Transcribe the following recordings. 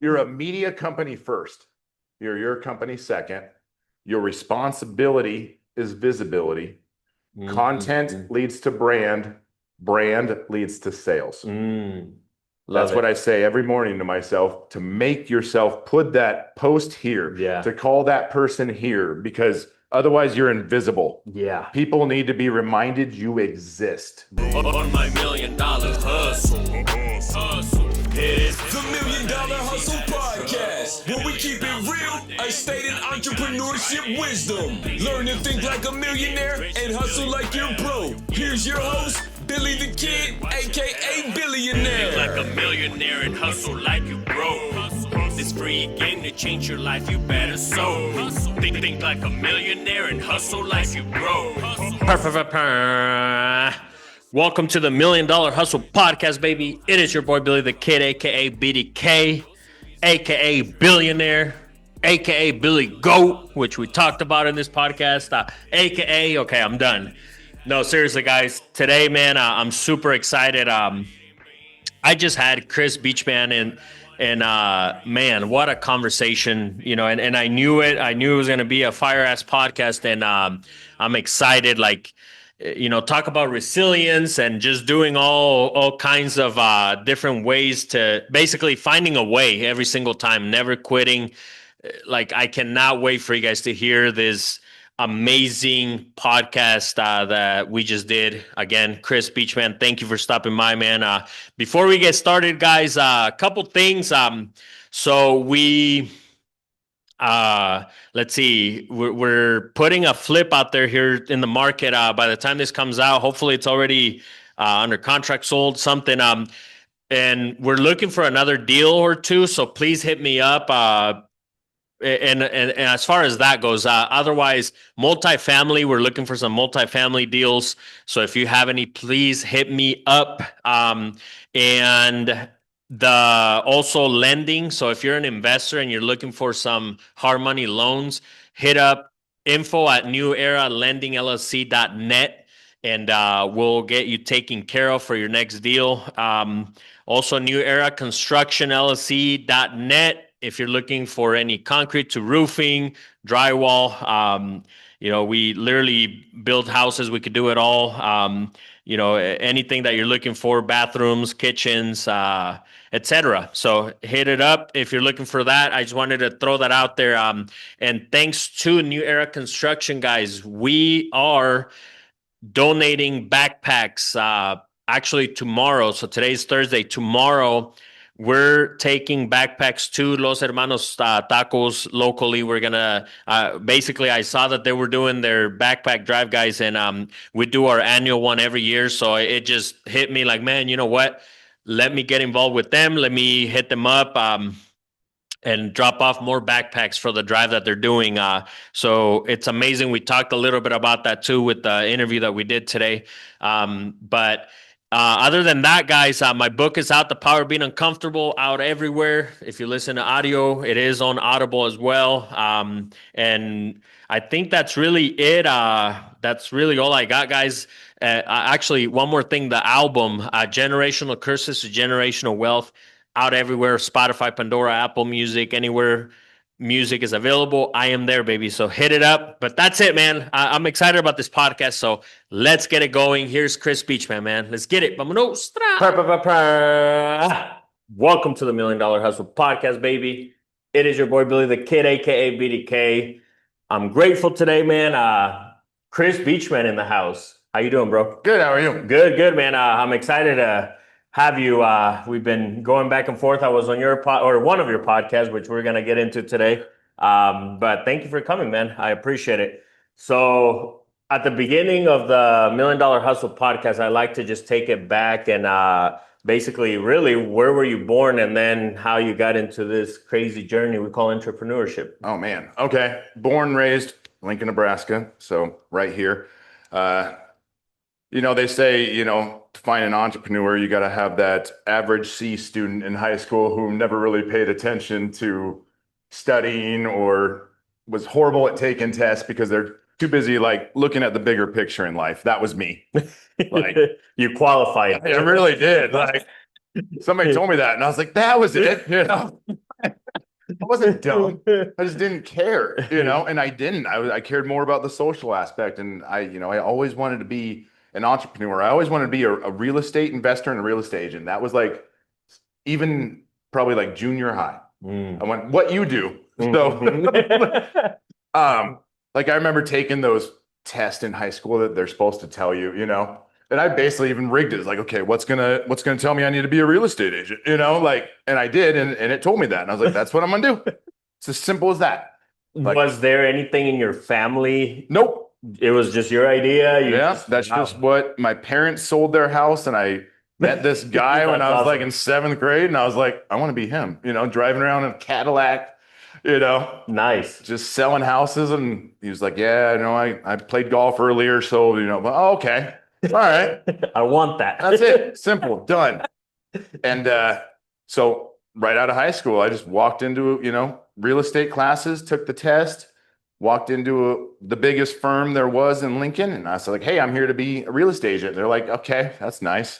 You're a media company first. You're your company second. Your responsibility is visibility. Content leads to brand. Brand leads to sales. That's what I say every morning to myself, to make yourself put that post here, to call that person here, because otherwise you're invisible. Yeah. People need to be reminded you exist. On my $1 million hustle. The $1 Million Hustle Podcast, where we keep it real, I stated entrepreneurship wisdom. Learn to think like a millionaire and hustle like you're broke. Here's your host, Billy the Kid, aka Billionaire. Think like a millionaire and hustle like you broke. This free game to change your life, you better so. Think like a millionaire and hustle like you broke. Welcome to the $1 Million Hustle Podcast, baby. It is your boy Billy the Kid, aka BDK, aka Billionaire, aka Billy Goat, which we talked about in this podcast, aka, okay, I'm done. No, seriously, guys, today, man, I'm super excited. I just had Chris Beecham and man, what a conversation, you know, and I knew it. I knew it was going to be a fire-ass podcast, and I'm excited, like, you know, talk about resilience and just doing all kinds of different ways to basically finding a way every single time, never quitting. Like, I cannot wait for you guys to hear this amazing podcast that we just did. Again, Chris Beecham, thank you for stopping by, man. Before we get started, guys, a couple things. So we... let's see, we're putting a flip out there here in the market. By the time this comes out, hopefully it's already under contract, sold, something. And we're looking for another deal or two. So please hit me up. And as far as that goes, otherwise, multifamily, we're looking for some multifamily deals. So if you have any, please hit me up. And also lending. So if you're an investor and you're looking for some hard money loans, hit up info@neweraLendingLLC.net, and we'll get you taken care of for your next deal. Also neweraconstructionllc.net if you're looking for any concrete to roofing, drywall. You know, we literally build houses. We could do it all. You know, anything that you're looking for, bathrooms, kitchens, etc. So hit it up if you're looking for that. I just wanted to throw that out there. And thanks to New Era Construction, guys, we are donating backpacks actually tomorrow. So today's Thursday. Tomorrow, we're taking backpacks to Los Hermanos Tacos locally. We're going to, basically, I saw that they were doing their backpack drive, guys, and we do our annual one every year. So it just hit me like, man, you know what? Let me get involved with them. Let me hit them up and drop off more backpacks for the drive that they're doing. So it's amazing. We talked a little bit about that too with the interview that we did today. But other than that, guys, my book is out, The Power of Being Uncomfortable, out everywhere. If you listen to audio, it is on Audible as well. And I think that's really it. That's really all I got, guys. Actually, one more thing, the album, Generational Curses to Generational Wealth, out everywhere, Spotify, Pandora, Apple Music, anywhere music is available. I am there, baby. So hit it up. But that's it, man. I'm excited about this podcast. So let's get it going. Here's Chris Beecham, man. Let's get it. Vámonos. Welcome to the $1 Million Hustle Podcast, baby. It is your boy, Billy the Kid, a.k.a. BDK. I'm grateful today, man. Chris Beecham in the house. How you doing, bro? Good. How are you? Good, man. I'm excited to have you. We've been going back and forth. I was on your one of your podcasts, which we're going to get into today. But thank you for coming, man. I appreciate it. So at the beginning of the $1 Million Hustle Podcast, I like to just take it back and basically, really, where were you born and then how you got into this crazy journey we call entrepreneurship? Oh, man. Okay. Born, raised Lincoln, Nebraska. So right here. You know, they say, you know, to find an entrepreneur, you got to have that average C student in high school who never really paid attention to studying or was horrible at taking tests because they're too busy, like, looking at the bigger picture in life. That was me. Like, you qualified. I really did. Like, somebody told me that, and I was like, that was it, you know? wasn't dumb. I just didn't care, and I didn't. I cared more about the social aspect. And I always wanted to be an entrepreneur. I always wanted to be a real estate investor and a real estate agent. That was like even probably like junior high. I went, what you do? So, like I remember taking those tests in high school that they're supposed to tell you, and I basically even rigged it. It's like, okay, what's gonna tell me I need to be a real estate agent, and I did, and it told me that, and I was like, that's what I'm gonna do. It's as simple as that. Like, was there anything in your family? Nope. It was just your idea. That's just what my parents sold their house, and I met this guy when I was like in 7th grade, and I was like, I want to be him, driving around in a Cadillac, nice, just selling houses. And he was like, yeah, I played golf earlier, so but okay, all right, I want that. That's it, simple, done. And so right out of high school, I just walked into real estate classes, took the test, walked into the biggest firm there was in Lincoln, and I was like, hey, I'm here to be a real estate agent. They're like, okay, that's nice.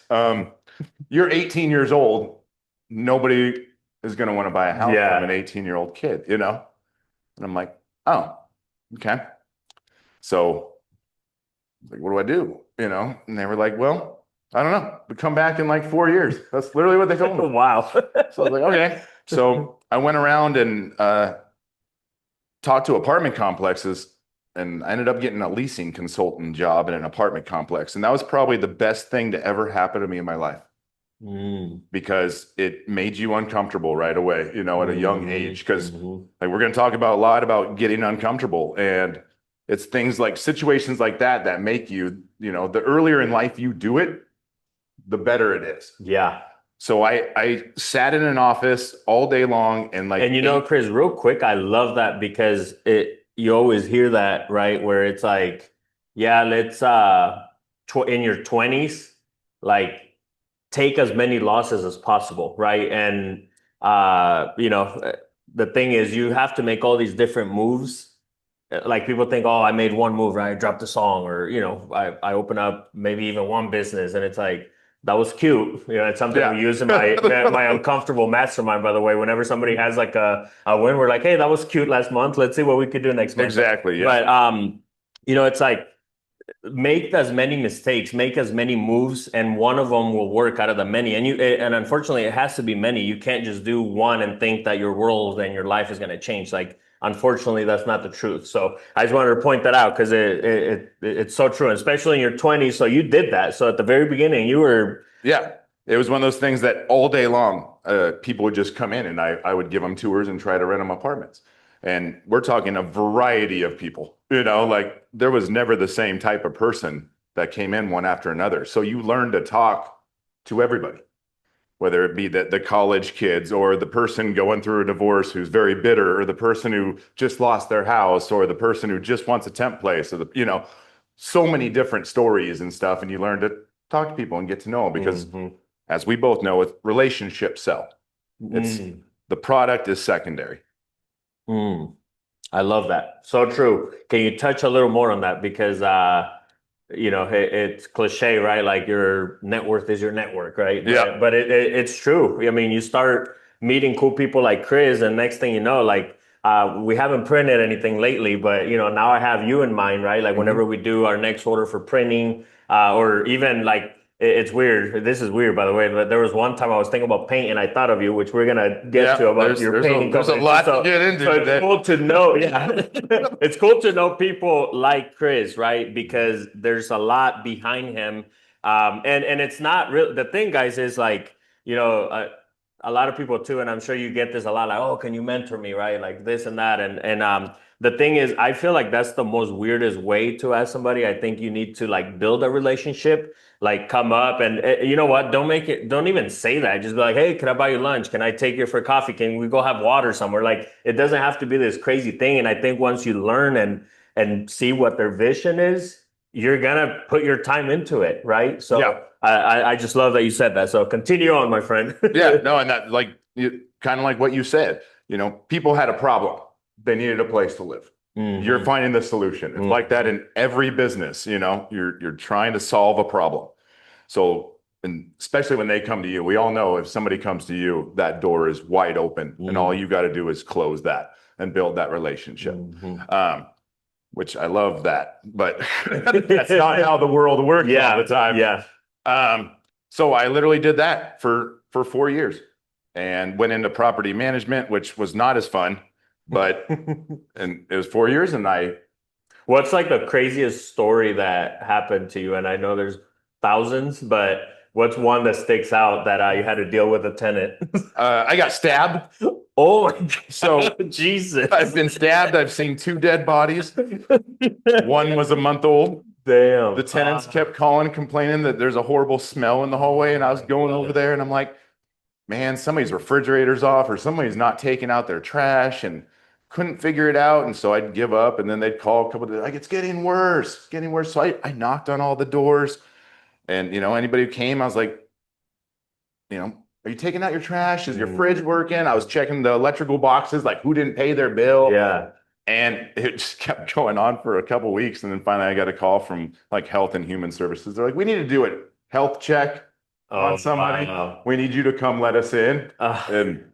You're 18 years old. Nobody is going to want to buy a house from an 18-year-old kid, And I'm like, oh, okay. So like, what do I do? And they were like, well, I don't know, but come back in like 4 years. That's literally what they told me. Wow. So I was like, okay. So I went around and talked to apartment complexes, and I ended up getting a leasing consultant job in an apartment complex. And that was probably the best thing to ever happen to me in my life, because it made you uncomfortable right away, at a young age. Because like we're going to talk about a lot about getting uncomfortable, and it's things like situations like that make you, the earlier in life you do it, the better it is. Yeah. So I sat in an office all day long and like, and Chris, real quick, I love that because you always hear that, right? Where it's like, yeah, let's in your 20s, like take as many losses as possible, right? And the thing is, you have to make all these different moves. Like people think, oh, I made one move, right? I dropped a song, or I open up maybe even one business, and it's like, that was cute. It's something we use in my uncomfortable mastermind, by the way. Whenever somebody has like a win, we're like, hey, that was cute last month. Let's see what we could do next month. Exactly. Yeah. But, it's like, make as many mistakes, make as many moves, and one of them will work out of the many. And unfortunately, it has to be many. You can't just do one and think that your world and your life is going to change. Like, unfortunately, that's not the truth. So I just wanted to point that out because it's so true, especially in your 20s. So you did that. So at the very beginning, you were... Yeah, it was one of those things that all day long, people would just come in, and I would give them tours and try to rent them apartments. And we're talking a variety of people, like there was never the same type of person that came in one after another. So you learn to talk to everybody, whether it be the college kids, or the person going through a divorce who's very bitter, or the person who just lost their house, or the person who just wants a temp place, or so many different stories and stuff. And you learn to talk to people and get to know them, because as we both know, with relationships sell. It's the product is secondary. I love that. So true. Can you touch a little more on that? Because it's cliche, right? Like your net worth is your network, right? Yeah. But it's true. I mean, you start meeting cool people like Chris, and next thing you know, like we haven't printed anything lately, but now I have you in mind, right? Like whenever we do our next order for printing, or even like it's weird. This is weird, by the way, but there was one time I was thinking about paint, and I thought of you, which we're gonna get to about your painting. There's a lot to get into. So it's cool to know. Yeah, it's cool to know people like Chris, right? Because there's a lot behind him, and it's not real. The thing, guys, is like a lot of people too, and I'm sure you get this a lot. Like, oh, can you mentor me, right? Like this and that, and the thing is, I feel like that's the most weirdest way to ask somebody. I think you need to like build a relationship. Like come up and you know what? Don't even say that. Just be like, hey, can I buy you lunch? Can I take you for coffee? Can we go have water somewhere? Like it doesn't have to be this crazy thing. And I think once you learn and see what their vision is, you're gonna put your time into it, right? So yeah. I just love that you said that. So continue on, my friend. Yeah, no, and that kind of like what you said. People had a problem. They needed a place to live. You're finding the solution. It's like that in every business. You're trying to solve a problem. So and especially when they come to you, we all know if somebody comes to you, that door is wide open and all you got to do is close that and build that relationship. Which I love that, but that's not how the world works all the time. Yeah. So I literally did that for 4 years and went into property management, which was not as fun, but and it was 4 years and What's like the craziest story that happened to you? And I know there's thousands, but what's one that sticks out that you had to deal with a tenant? I got stabbed. Oh my God. So Jesus. I've been stabbed. I've seen 2 dead bodies. One was a month old. Damn. The tenants kept calling, complaining that there's a horrible smell in the hallway. And I was going over there and I'm like, man, somebody's refrigerator's off or somebody's not taking out their trash and couldn't figure it out. And so I'd give up and then they'd call a couple of days, like, it's getting worse, it's getting worse. So I knocked on all the doors and, anybody who came, I was like, are you taking out your trash? Is your fridge working? I was checking the electrical boxes, like who didn't pay their bill. Yeah. And it just kept going on for a couple of weeks. And then finally I got a call from like Health and Human Services. They're like, we need to do a health check on somebody. Wow. We need you to come let us in. And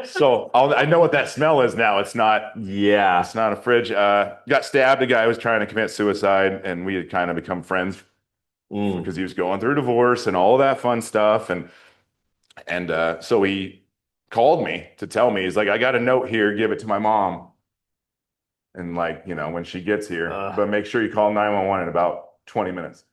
so I know what that smell is now. It's not a fridge. Got stabbed. A guy was trying to commit suicide and we had kind of become friends because he was going through divorce and all of that fun stuff. And so he called me to tell me, he's like, I got a note here, give it to my mom. And like, when she gets here, but make sure you call 911 in about 20 minutes.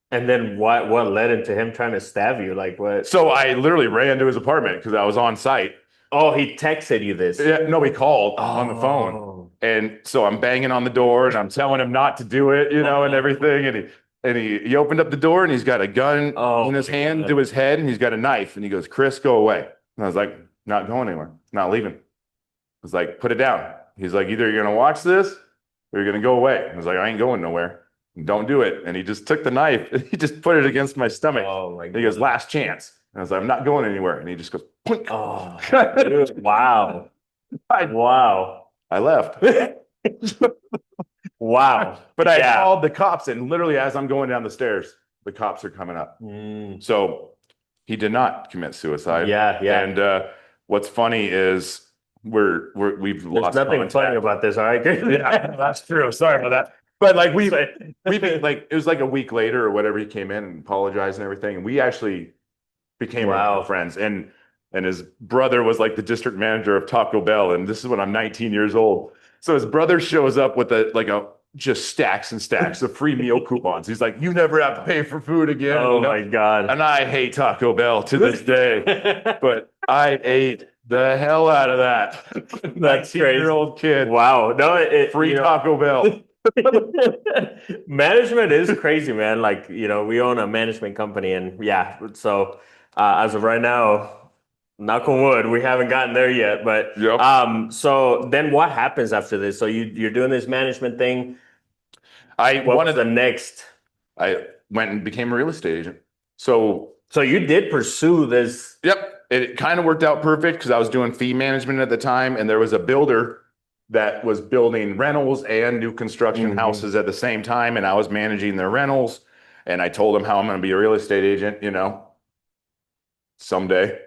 And then what led into him trying to stab you? Like what? So I literally ran to his apartment because I was on site. Oh, he texted you this? Yeah, no, he called on the phone. And so I'm banging on the door and I'm telling him not to do it, and everything. And he opened up the door and he's got a gun in his hand to his head and he's got a knife and he goes, Chris, go away. And I was like, not going anywhere, not leaving. I was like, put it down. He's like, either you're going to watch this or you're going to go away. I was like, I ain't going nowhere. Don't do it. And he just took the knife and he just put it against my stomach. Oh my God. He goes, last chance. And I was like, I'm not going anywhere. And he just goes, Punk. Oh, dude, wow. Wow. I left. Wow. But I called the cops and literally as I'm going down the stairs, the cops are coming up. So he did not commit suicide. Yeah. And what's funny is we've lost nothing contact. funny about this, all right? Yeah, that's true. Sorry about that. But like we've been like, it was like a week later or whatever, he came in and apologized and everything. And we actually became friends. And his brother was like the district manager of Taco Bell. And this is when I'm 19 years old. So his brother shows up with just stacks and stacks of free meal coupons. He's like, you never have to pay for food again. Oh my God. And I hate Taco Bell to this day, but I ate the hell out of that. That's crazy. 19-year-old kid. Wow. No, Free Taco Bell. Management is crazy, man. Like, we own a management company and so as of right now, knock on wood, we haven't gotten there yet. But so then what happens after this? So you're doing this management thing. What the next? I went and became a real estate agent. So you did pursue this. Yep. It kind of worked out perfect because I was doing fee management at the time and there was a builder that was building rentals and new construction houses at the same time. And I was managing their rentals. And I told them how I'm going to be a real estate agent, someday,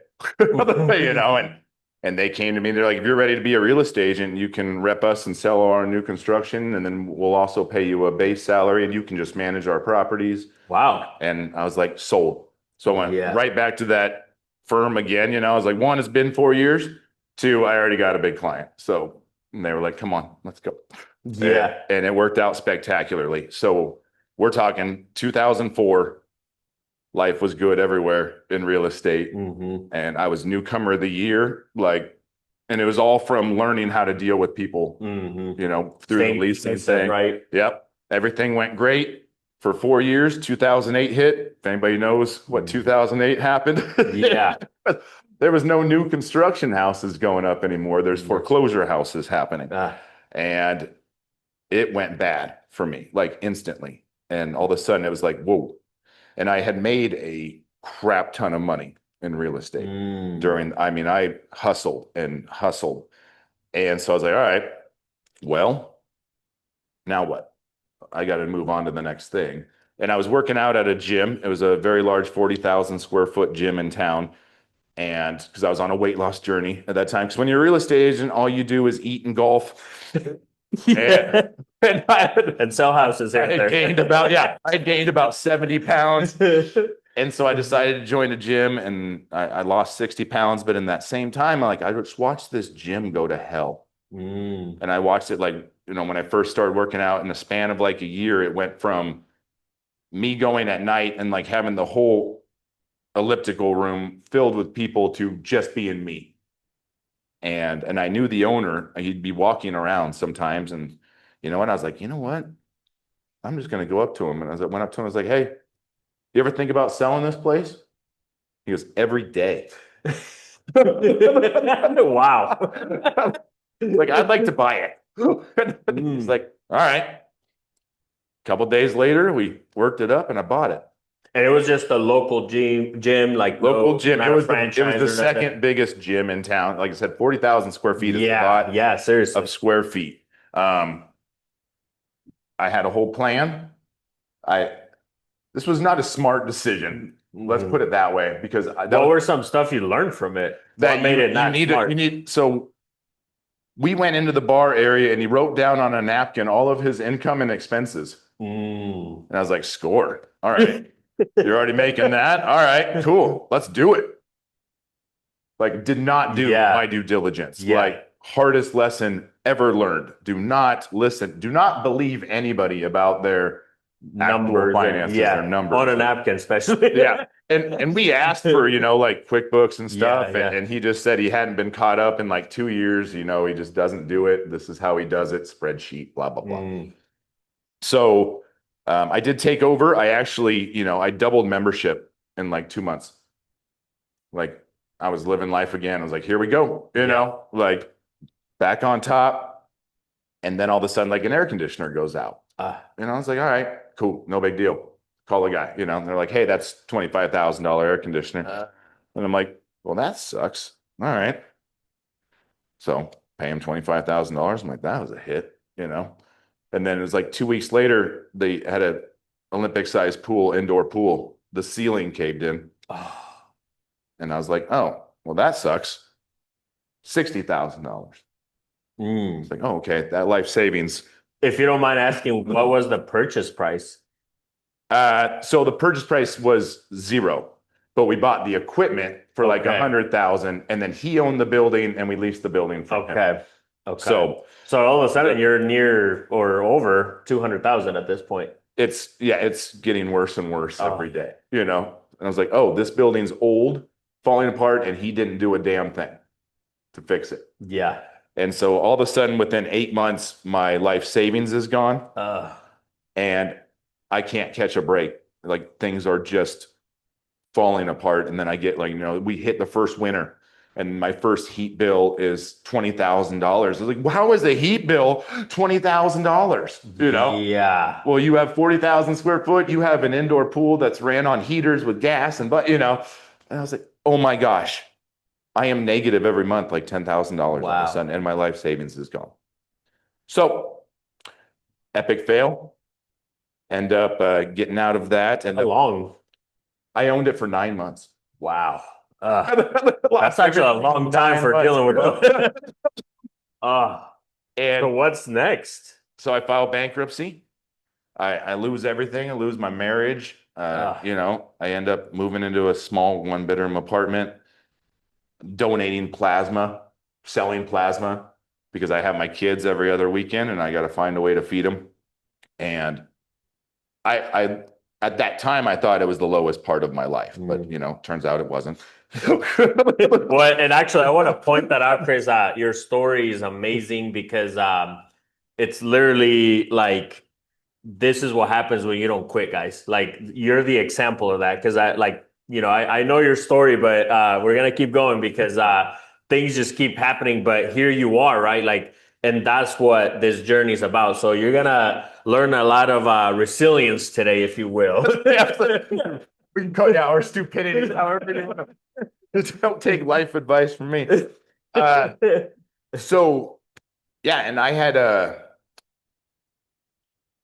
and they came to me. They're like, if you're ready to be a real estate agent, you can rep us and sell our new construction. And then we'll also pay you a base salary and you can just manage our properties. Wow. And I was like, sold. So I went right back to that firm again. I was like, 1, it's been 4 years. 2, I already got a big client. So and they were like, come on, let's go. Yeah. And it worked out spectacularly. So we're talking 2004. Life was good everywhere in real estate. And I was newcomer of the year. And it was all from learning how to deal with people, through the leasing thing. Right. Yep. Everything went great for 4 years. 2008 hit. If anybody knows what 2008 happened. Yeah. There was no new construction houses going up anymore. There's foreclosure houses happening. And it went bad for me, like instantly. And all of a sudden it was like, whoa. And I had made a crap ton of money in real estate I hustled and hustled. And so I was like, all right, well, now what? I got to move on to the next thing. And I was working out at a gym. It was a very large 40,000 square foot gym in town. And because I was on a weight loss journey at that time, because when you're a real estate agent, all you do is eat and golf. Yeah. And sell houses here and I there. gained about 70 pounds. And so I decided to join a gym, and I lost 60 pounds. But in that same time, I just watched this gym go to hell. And I watched it when I first started working out, in the span of like a year, it went from me going at night and like having the whole elliptical room filled with people to just being me. And I knew the owner. He'd be walking around sometimes, and I was like, you know what? I'm just going to go up to him. And went up to him, I was like, hey, you ever think about selling this place? He goes, every day. Wow. Like, I'd like to buy it. He's like, all right. A couple days later, we worked it up and I bought it. And it was just a local gym, like local gym. It was franchise. It was the second biggest gym in town. Like I said, 40,000 square feet is a lot. Yeah, seriously. Of square feet. I had a whole plan. This was not a smart decision. Let's put it that way, because what were some stuff you learned from it that made it not smart? So we went into the bar area and he wrote down on a napkin all of his income and expenses. And I was like, score. All right. You're already making that. All right, cool. Let's do it. Like, did not do my due diligence. Like, hardest lesson ever learned. Do not listen. Do not believe anybody about their numbers, finances, their numbers. On a napkin, especially. And we asked for, like QuickBooks and stuff. And he just said he hadn't been caught up in like 2 years. He just doesn't do it. This is how he does it. Spreadsheet, blah, blah, blah. So I did take over. I actually, I doubled membership in like 2 months. Like, I was living life again. I was like, here we go, like back on top. And then all of a sudden, like, an air conditioner goes out. And I was like, all right, cool. No big deal. Call the guy, and they're like, hey, that's $25,000 air conditioner. And I'm like, well, that sucks. All right. So pay him $25,000. I'm like, that was a hit, And then it was like 2 weeks later, they had an Olympic-sized pool, indoor pool. The ceiling caved in. And I was like, oh, well, that sucks. $60,000. It's like, oh, okay, that life savings. If you don't mind asking, what was the purchase price? So the purchase price was $0, but we bought the equipment for like $100,000, and then he owned the building, and we leased the building from him. Okay. So all of a sudden you're near or over 200,000 at this point. It's getting worse and worse every day, And I was like, oh, this building's old, falling apart, and he didn't do a damn thing to fix it. Yeah. And so all of a sudden, within 8 months, my life savings is gone, and I can't catch a break. Like, things are just falling apart. And then I get we hit the first winter, and my first heat bill is $20,000. I was like, how is a heat bill $20,000? Yeah. Well, you have 40,000 square foot. You have an indoor pool that's ran on heaters with gas and And I was like, oh my gosh, I am negative every month, like $10,000 all of a sudden, and my life savings is gone. So, epic fail. End up getting out of that. And how long? I owned it for 9 months. Wow. That's actually a long time for dealing with And so what's next? So I filed bankruptcy. I lose everything. I lose my marriage. I end up moving into a small 1-bedroom apartment, donating plasma, selling plasma, because I have my kids every other weekend and I got to find a way to feed them. And I at that time, I thought it was the lowest part of my life, but turns out it wasn't. Well, and actually, I want to point that out, Chris. Your story is amazing because it's literally like, this is what happens when you don't quit, guys. Like, you're the example of that, because I know your story, but we're gonna keep going because things just keep happening. But here you are, right? Like, and that's what this journey is about. So you're gonna learn a lot of resilience today, if you will. We can cut out our stupidity. However you want to. Don't take life advice from me. So, yeah, and I had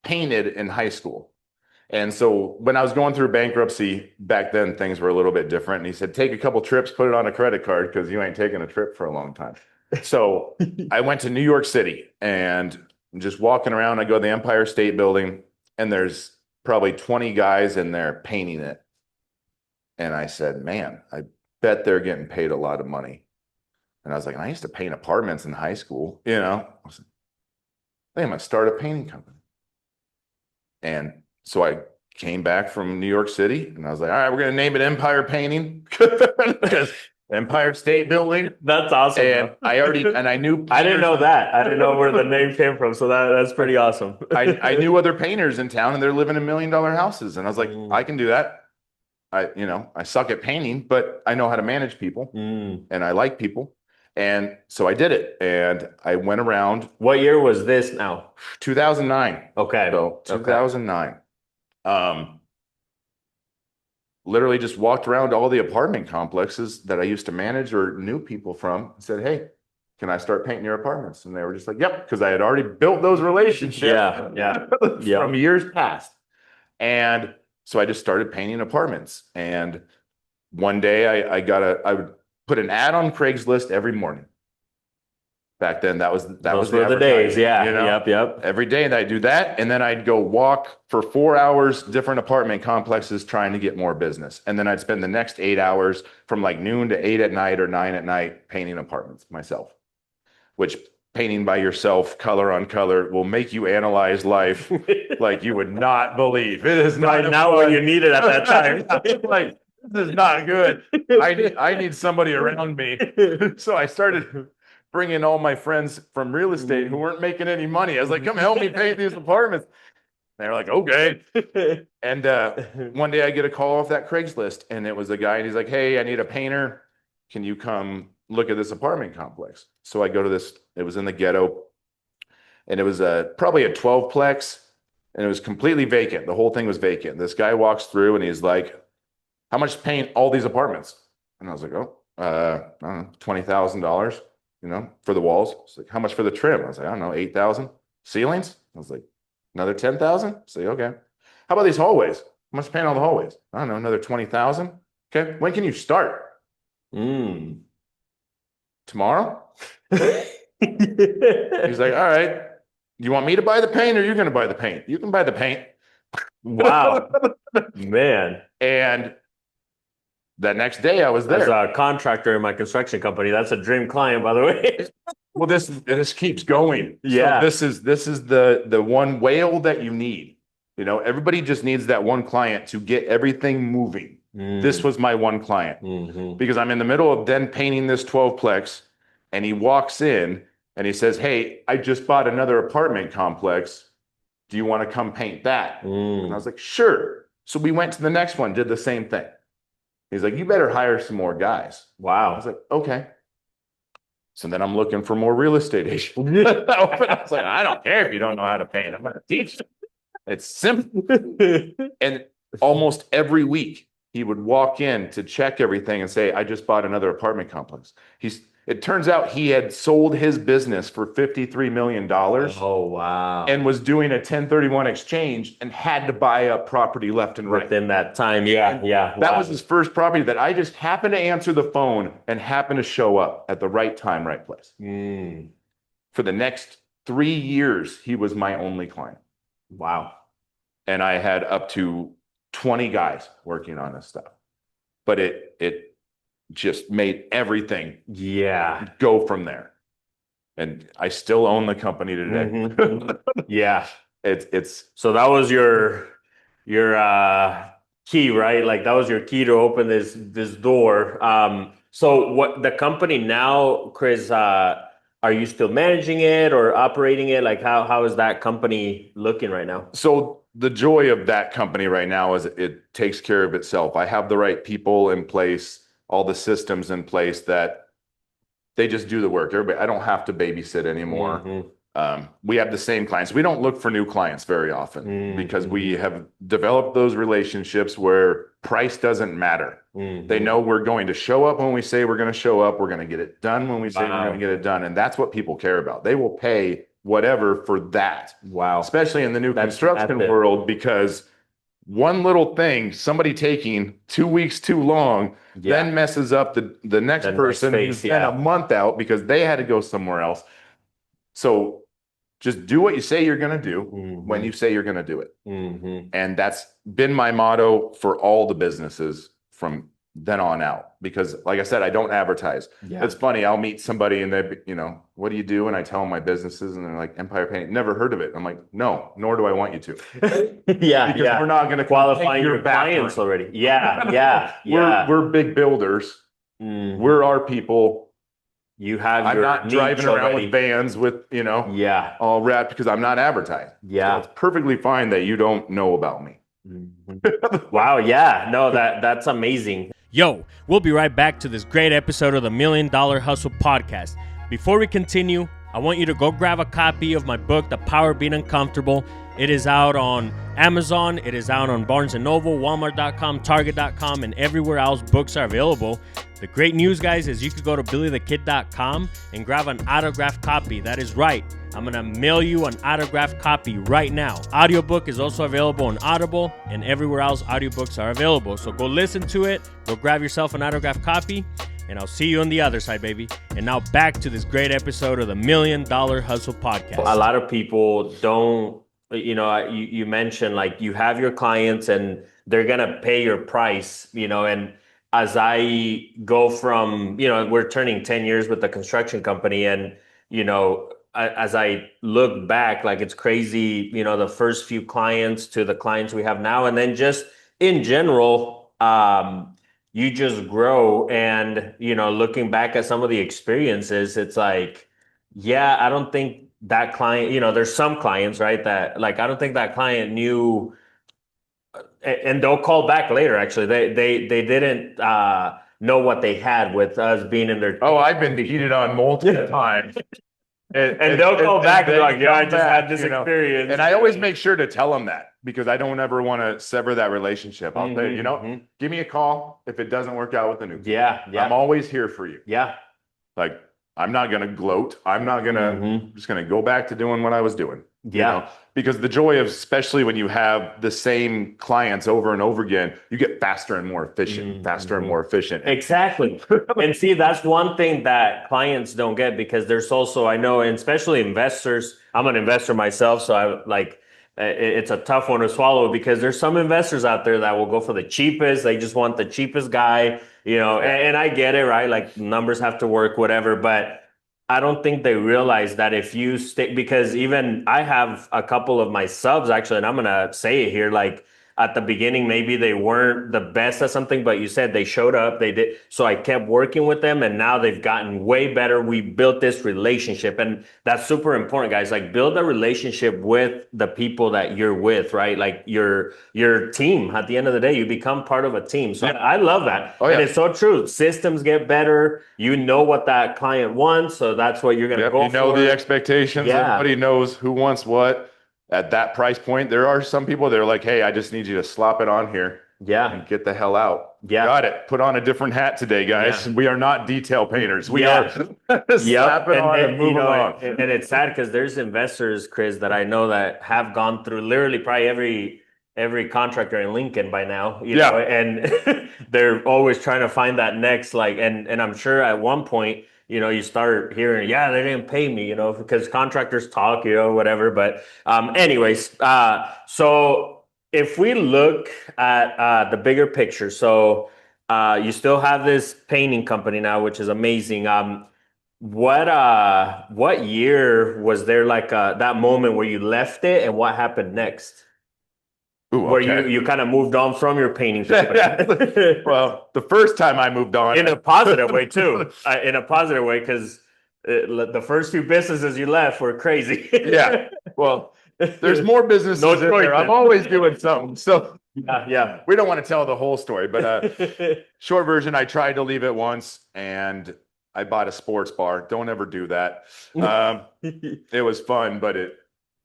painted in high school, And so when I was going through bankruptcy back then, things were a little bit different. And he said, take a couple trips, put it on a credit card because you ain't taking a trip for a long time. So I went to New York City and just walking around. I go to the Empire State Building and there's probably 20 guys in there painting it. And I said, man, I bet they're getting paid a lot of money. And I was like, I used to paint apartments in high school, you know. I was like, I'm going to start a painting company. And so I came back from New York City and I was like, all right, we're going to name it Empire Painting because Empire State Building. That's awesome. And I knew I didn't know that. I didn't know where the name came from. So that's pretty awesome. I knew other painters in town and they're living in $1 million houses. And I was like, I can do that. I suck at painting, but I know how to manage people and I like people. And so I did it and I went around. What year was this now? 2009. Okay. So 2009. Literally just walked around all the apartment complexes that I used to manage or knew people from and said, hey, can I start painting your apartments? And they were just like, yep, because I had already built those relationships from years past. And so I just started painting apartments. And one day I would put an ad on Craigslist every morning. Back then, that was the days. Yeah. You know? Yep. Every day I'd do that. And then I'd go walk for 4 hours, different apartment complexes trying to get more business. And then I'd spend the next 8 hours from like noon to 8 at night or 9 at night painting apartments myself, which painting by yourself, color on color, will make you analyze life like you would not believe. It is not now what you needed at that time. Like, this is not good. I need somebody around me. So I started bringing all my friends from real estate who weren't making any money. I was like, come help me paint these apartments. They were like, okay. And one day I get a call off that Craigslist and it was a guy and he's like, hey, I need a painter. Can you come look at this apartment complex? So I go to this, it was in the ghetto and it was probably a 12-plex and it was completely vacant. The whole thing was vacant. This guy walks through and he's like, how much to paint all these apartments? And I was like, I don't know, $20,000, for the walls. It's like, how much for the trim? I was like, I don't know, 8,000. Ceilings? I was like, another 10,000. Say, okay. How about these hallways? How much to paint all the hallways? I don't know, another 20,000. Okay. When can you start? Tomorrow? He's like, all right. You want me to buy the paint or you're going to buy the paint? You can buy the paint. Wow. Man. And that next day I was there. As a contractor in my construction company, that's a dream client, by the way. Well, this keeps going. Yeah. So this is the one whale that you need. Everybody just needs that one client to get everything moving. This was my one client because I'm in the middle of then painting this 12-plex and he walks in and he says, hey, I just bought another apartment complex. Do you want to come paint that? And I was like, sure. So we went to the next one, did the same thing. He's like, you better hire some more guys. Wow. I was like, okay. So then I'm looking for more real estate agents. I was like, I don't care if you don't know how to paint. I'm going to teach you. It's simple. And almost every week he would walk in to check everything and say, I just bought another apartment complex. It turns out he had sold his business for $53 million. Oh, wow. And was doing a 1031 exchange and had to buy up property left and right. Within that time, yeah. That was his first property that I just happened to answer the phone and happened to show up at the right time, right place. For the next 3 years, he was my only client. Wow. And I had up to 20 guys working on this stuff. But it just made everything go from there. And I still own the company today. Yeah. It's so that was your key, right? Like that was your key to open this door. So what the company now, Chris, are you still managing it or operating it? Like how is that company looking right now? So the joy of that company right now is it takes care of itself. I have the right people in place, all the systems in place that they just do the work. I don't have to babysit anymore. We have the same clients. We don't look for new clients very often because we have developed those relationships where price doesn't matter. They know we're going to show up when we say we're going to show up. We're going to get it done when we say we're going to get it done. And that's what people care about. They will pay whatever for that. Wow. Especially in the new construction world, because one little thing, somebody taking 2 weeks too long, then messes up the next person who's been a month out because they had to go somewhere else. So just do what you say you're going to do when you say you're going to do it. And that's been my motto for all the businesses from then on out, because like I said, I don't advertise. It's funny. I'll meet somebody and they, what do you do? And I tell them my businesses and they're like, Empire Painting, never heard of it. I'm like, no, nor do I want you to. Because we're not going to qualify your clients already. We're big builders. We're our people. I'm not driving around with vans with, all wrapped because I'm not advertising. So it's perfectly fine that you don't know about me. Wow. Yeah. No, that's amazing. Yo, we'll be right back to this great episode of the $1 Million Hustle podcast. Before we continue, I want you to go grab a copy of my book, The Power of Being Uncomfortable. It is out on Amazon. It is out on Barnes & Noble, Walmart.com, Target.com, and everywhere else books are available. The great news, guys, is you could go to BillyTheKid.com and grab an autographed copy. That is right. I'm going to mail you an autographed copy right now. Audiobook is also available on Audible and everywhere else audiobooks are available. So go listen to it. Go grab yourself an autographed copy. And I'll see you on the other side, baby. And now back to this great episode of the $1 Million Hustle podcast. A lot of people don't, you mentioned like you have your clients and they're going to pay your price, and as I go from, we're turning 10 years with the construction company and, as I look back, like it's crazy, the first few clients to the clients we have now. And then just in general, you just grow and, looking back at some of the experiences, it's like, I don't think that client, there's some clients, right, that like, I don't think that client knew, and they'll call back later. Actually, they didn't know what they had with us being in their. Oh, I've been cheated on multiple times. And they'll call back and be like, I just had this experience. And I always make sure to tell them that because I don't ever want to sever that relationship. I'll say, give me a call if it doesn't work out with the new. I'm always here for you. Like, I'm not going to gloat. I'm not going to, just going to go back to doing what I was doing. Because the joy of, especially when you have the same clients over and over again, you get faster and more efficient, and more efficient. Exactly. And see, that's one thing that clients don't get because there's also, I know, and especially investors, I'm an investor myself. So I like, it's a tough one to swallow because there's some investors out there that will go for the cheapest. They just want the cheapest guy, and I get it, right? Like numbers have to work, whatever, but I don't think they realize that if you stay, because even I have a couple of my subs actually, and I'm going to say it here, like at the beginning, maybe they weren't the best at something, but you said they showed up, they did. So I kept working with them and now they've gotten way better. We built this relationship and that's super important, guys. Like build a relationship with the people that you're with, right? Like your team. At the end of the day, you become part of a team. So I love that. And it's so true. Systems get better. You know what that client wants. So that's what you're going to go for. You know the expectations. Everybody knows who wants what. At that price point, there are some people that are like, hey, I just need you to slop it on here. And get the hell out. Got it. Put on a different hat today, guys. We are not detail painters. We are slap it on and move along. And it's sad because there's investors, Chris, that I know that have gone through literally probably every contractor in Lincoln by now, you know, and they're always trying to find that next, like, and I'm sure at one point, you start hearing, they didn't pay me, because contractors talk, whatever. But anyways, so if we look at the bigger picture, so you still have this painting company now, which is amazing. What year was there like that moment where you left it and what happened next? Where you kind of moved on from your painting company. Well, the first time I moved on. In a positive way, too. In a positive way, because the first few businesses you left were crazy. Well, there's more businesses in there. I'm always doing something. So we don't want to tell the whole story. But short version, I tried to leave it once, and I bought a sports bar. Don't ever do that. It was fun, but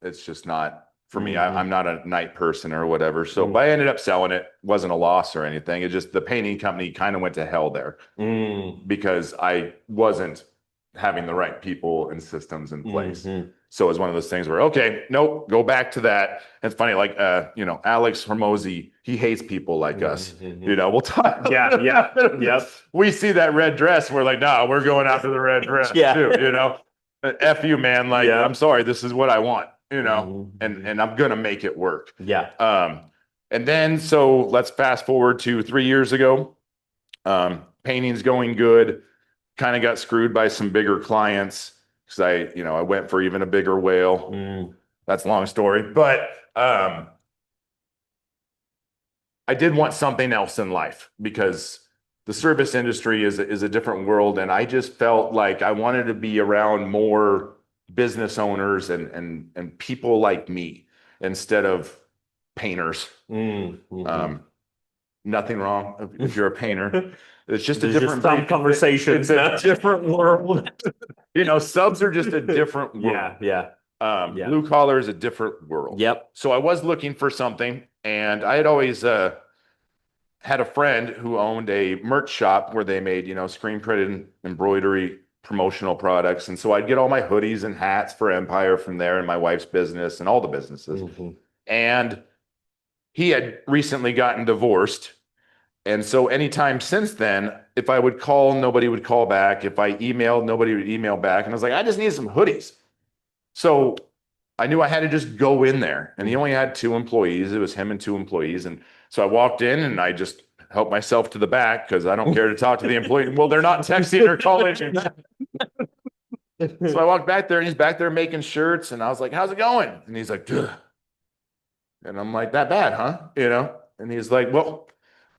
it's just not. For me, I'm not a night person or whatever. So I ended up selling it. Wasn't a loss or anything. It just, the painting company kind of went to hell there because I wasn't having the right people and systems in place. Mhm. So it was one of those things where, okay, nope, go back to that. And it's funny, like, Alex Hormozy, he hates people like us. We'll talk. Yeah. Yep. We see that red dress. We're like, no, we're going after the red dress Yeah. too, F you, man. Like, Yeah. I'm sorry, this is what I want, and I'm going to make it work. Yeah. And then, so let's fast forward to 3 years ago. Painting's going good. Kind of got screwed by some bigger clients because I went for even a bigger whale. That's a long story, but I did want something else in life because the service industry is a different world, and I just felt like I wanted to be around more business owners and people like me instead of painters. Nothing wrong if you're a painter. It's just a different conversation. It's a different world. Subs are just a different world. Yeah. Blue collar is a different world. Yep. So I was looking for something, and I had always had a friend who owned a merch shop where they made, screen printed embroidery promotional products. And so I'd get all my hoodies and hats for Empire from there, and my wife's business and all the businesses. And he had recently gotten divorced. And so anytime since then, if I would call, nobody would call back. If I emailed, nobody would email back. And I was like, I just need some hoodies. So I knew I had to just go in there. And he only had 2 employees. It was him and 2 employees. And so I walked in and I just helped myself to the back because I don't care to talk to the employee. Well, they're not texting or calling. So I walked back there, and he's back there making shirts. And I was like, how's it going? And he's like, ugh. And I'm like, that bad, huh? And he's like, well,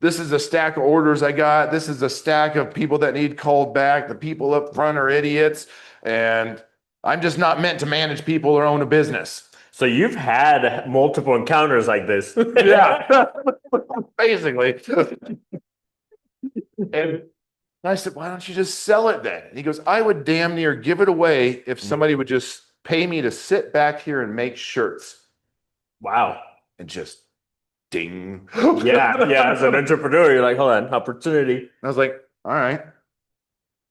this is a stack of orders I got. This is a stack of people that need called back. The people up front are idiots. And I'm just not meant to manage people or own a business. So you've had multiple encounters like this. Yeah, basically. And I said, why don't you just sell it then? And he goes, I would damn near give it away if somebody would just pay me to sit back here and make shirts. Wow. And just ding. Yeah. As an entrepreneur, you're like, hold on, opportunity. I was like, all right.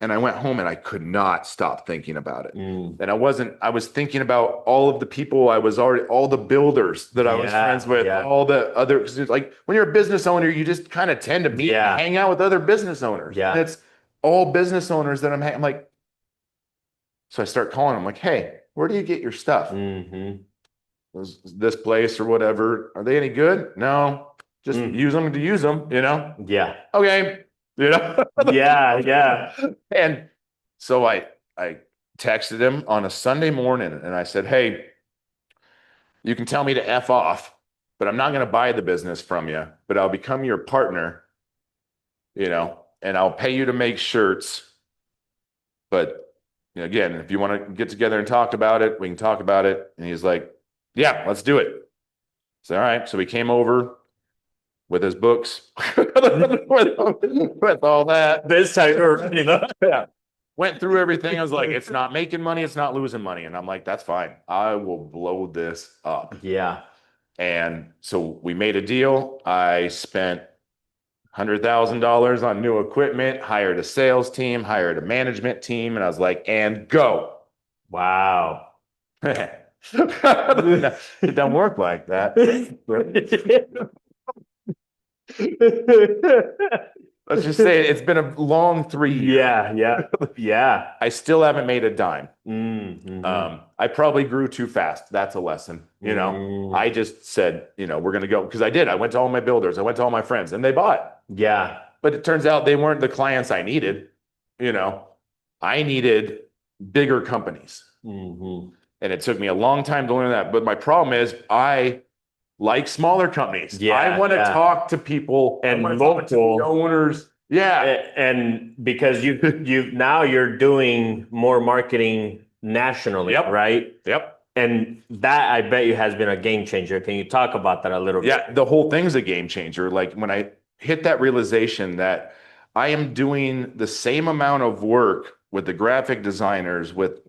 And I went home and I could not stop thinking about it. And I was thinking about all of the people all the builders that I was friends with, all the other, like when you're a business owner, you just kind of tend to meet and hang out with other business owners. Yeah. And it's all business owners that I'm like, so I start calling them like, hey, where do you get your stuff? This place or whatever. Are they any good? No, just use them to use them, Yeah. Okay. Yeah. And so I texted him on a Sunday morning and I said, hey, you can tell me to F off, but I'm not going to buy the business from you, but I'll become your partner, and I'll pay you to make shirts. But again, if you want to get together and talk about it, we can talk about it. And he's like, yeah, let's do it. So, all right. So we came over with his books, with all that. This type of, Yeah. Went through everything. I was like, it's not making money. It's not losing money. And I'm like, that's fine. I will blow this up. Yeah. And so we made a deal. I spent $100,000 on new equipment, hired a sales team, hired a management team. And I was like, and go. Wow. It doesn't work like that. Let's just say it's been a long 3 years. Yeah. I still haven't made a dime. Mm-hmm. I probably grew too fast. That's a lesson. I just said, we're going to go because I did. I went to all my builders. I went to all my friends and they bought. Yeah. But it turns out they weren't the clients I needed. I needed bigger companies. Mm-hmm. And it took me a long time to learn that. But my problem is I like smaller companies. Yeah, I want to talk to people and local owners. Yeah. And because you're doing more marketing nationally, right? Yep. And that I bet you has been a game changer. Can you talk about that a little bit? Yeah, the whole thing's a game changer. Like when I hit that realization that I am doing the same amount of work with the graphic designers, with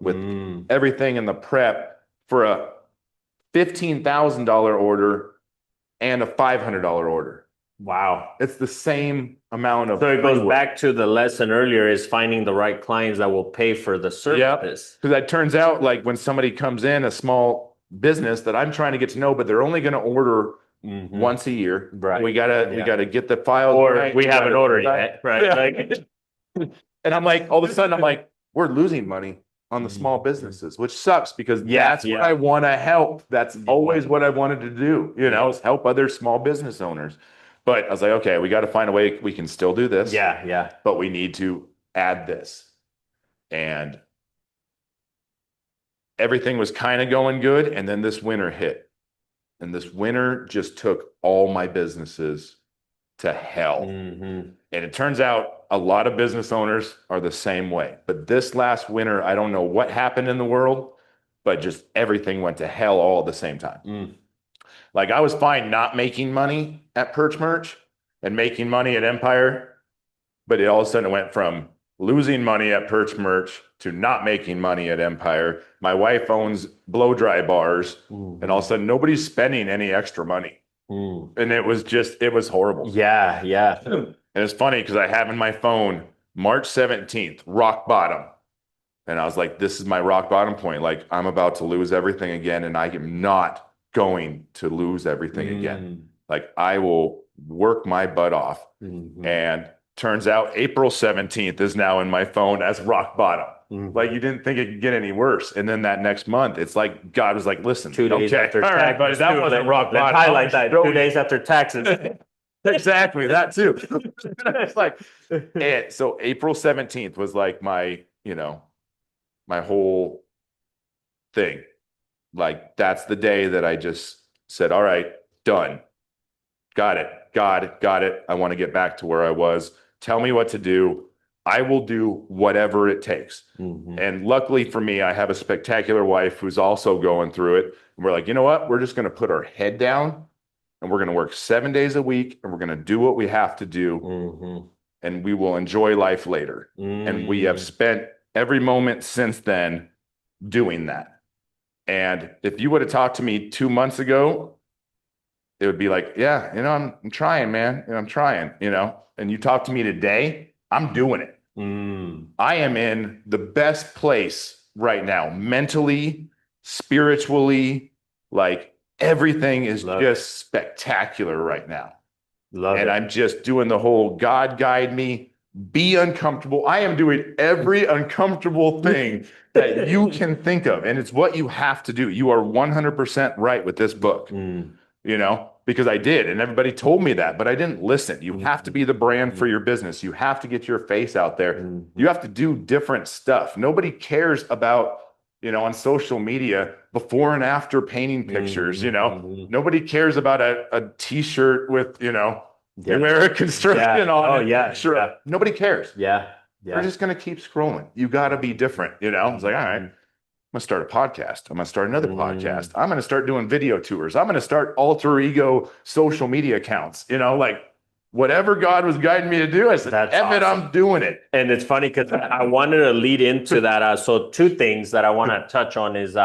everything in the prep for a $15,000 order and a $500 order. Wow. It's the same amount of. So it goes pre-work. back to the lesson earlier is finding the right clients that will pay for the services. Because that turns out like when somebody comes in, a small business that I'm trying to get to know, but they're only going to order once a year. Right. We gotta get the files. Or right. we haven't ordered yet. Right. Yeah. Like, And I'm like, all of a sudden, I'm like, we're losing money on the small businesses, which sucks because that's what I want to help. That's always what I wanted to do, is help other small business owners. But I was like, okay, we got to find a way we can still do this. yeah. But we need to add this. And everything was kind of going good. And then this winter hit. And this winter just took all my businesses to hell. And it turns out a lot of business owners are the same way. But this last winter, I don't know what happened in the world, but just everything went to hell all at the same time. Like I was fine not making money at Perch Merch and making money at Empire, but it all of a sudden went from losing money at Perch Merch to not making money at Empire. My wife owns blow dry bars, and all of a sudden nobody's spending any extra money. And it was horrible. Yeah. And it's funny because I have in my phone March 17th, rock bottom. And I was like, this is my rock bottom point. Like I'm about to lose everything again. And I am not going to lose everything again. Like I will work my butt off. And turns out April 17th is now in my phone as rock bottom. Like you didn't think it could get any worse. And then that next month, it's like God was like, listen, 2 days after all right, taxes. but that wasn't rock bottom. Highlight that 2 days after taxes. Exactly, that too. It's like, and so April 17th was like my whole thing. Like that's the day that I just said, all right, done. Got it. I want to get back to where I was. Tell me what to do. I will do whatever it takes. And luckily for me, I have a spectacular wife who's also going through it. And we're like, you know what? We're just going to put our head down and we're going to work 7 days a week and we're going to do what we have to do. And we will enjoy life later. And we have spent every moment since then doing that. And if you would have talked to me 2 months ago, it would be like, yeah, I'm trying, man. I'm trying, and you talk to me today, I'm doing it. I am in the best place right now, mentally, spiritually, like everything is just spectacular right now. I'm just doing the whole God guide me, be uncomfortable. I am doing every uncomfortable thing that you can think of. And it's what you have to do. You are 100% right with this book. Because I did, and everybody told me that, but I didn't listen. You have to be the brand for your business. You have to get your face out there. You have to do different stuff. Nobody cares about, on social media, before and after painting pictures, Nobody cares about a t-shirt with, American Construction on it. Sure. Yeah. Nobody cares. They're just going to keep scrolling. You got to be different, It's like, all right. I'm going to start a podcast. I'm going to start another podcast. I'm going to start doing video tours. I'm going to start alter ego social media accounts. Like whatever God was guiding me to do, I said, F it, I'm doing it. And it's funny because I wanted to lead into that. So 2 things that I want to touch on is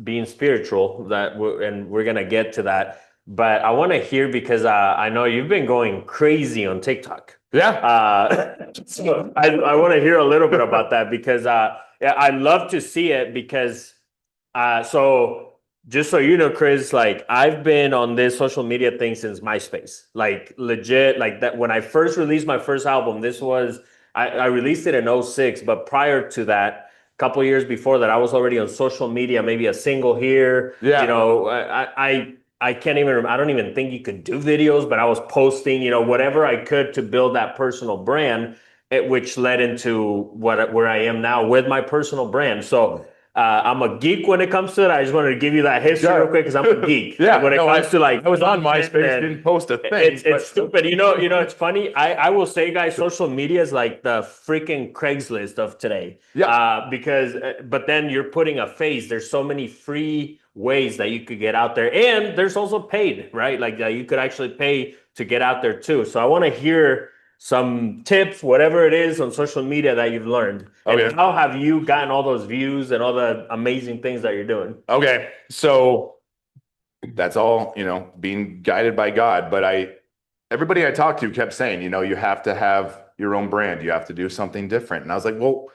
being spiritual, and we're going to get to that. But I want to hear because I know you've been going crazy on TikTok. So I want to hear a little bit about that because I love to see it because so just so you know, Chris, like I've been on this social media thing since MySpace, like legit, like that. When I first released my first album, I released it in 06, but prior to that, a couple of years before that, I was already on social media, maybe a single here. I can't even, I don't even think you could do videos, but I was posting, whatever I could to build that personal brand, which led into where I am now with my personal brand. So I'm a geek when it comes to it. I just wanted to give you that history real quick because I'm a geek. When it comes to like, I was on MySpace, didn't post a thing. It's stupid. It's funny. I will say, guys, social media is like the freaking Craigslist of today. But then you're putting a face. There's so many free ways that you could get out there, and there's also paid, right? Like you could actually pay to get out there too. So I want to hear some tips, whatever it is on social media that you've learned. And how have you gotten all those views and all the amazing things that you're doing? Okay. So that's all, being guided by God. But everybody I talked to kept saying, you have to have your own brand. You have to do something different. And I was like, well,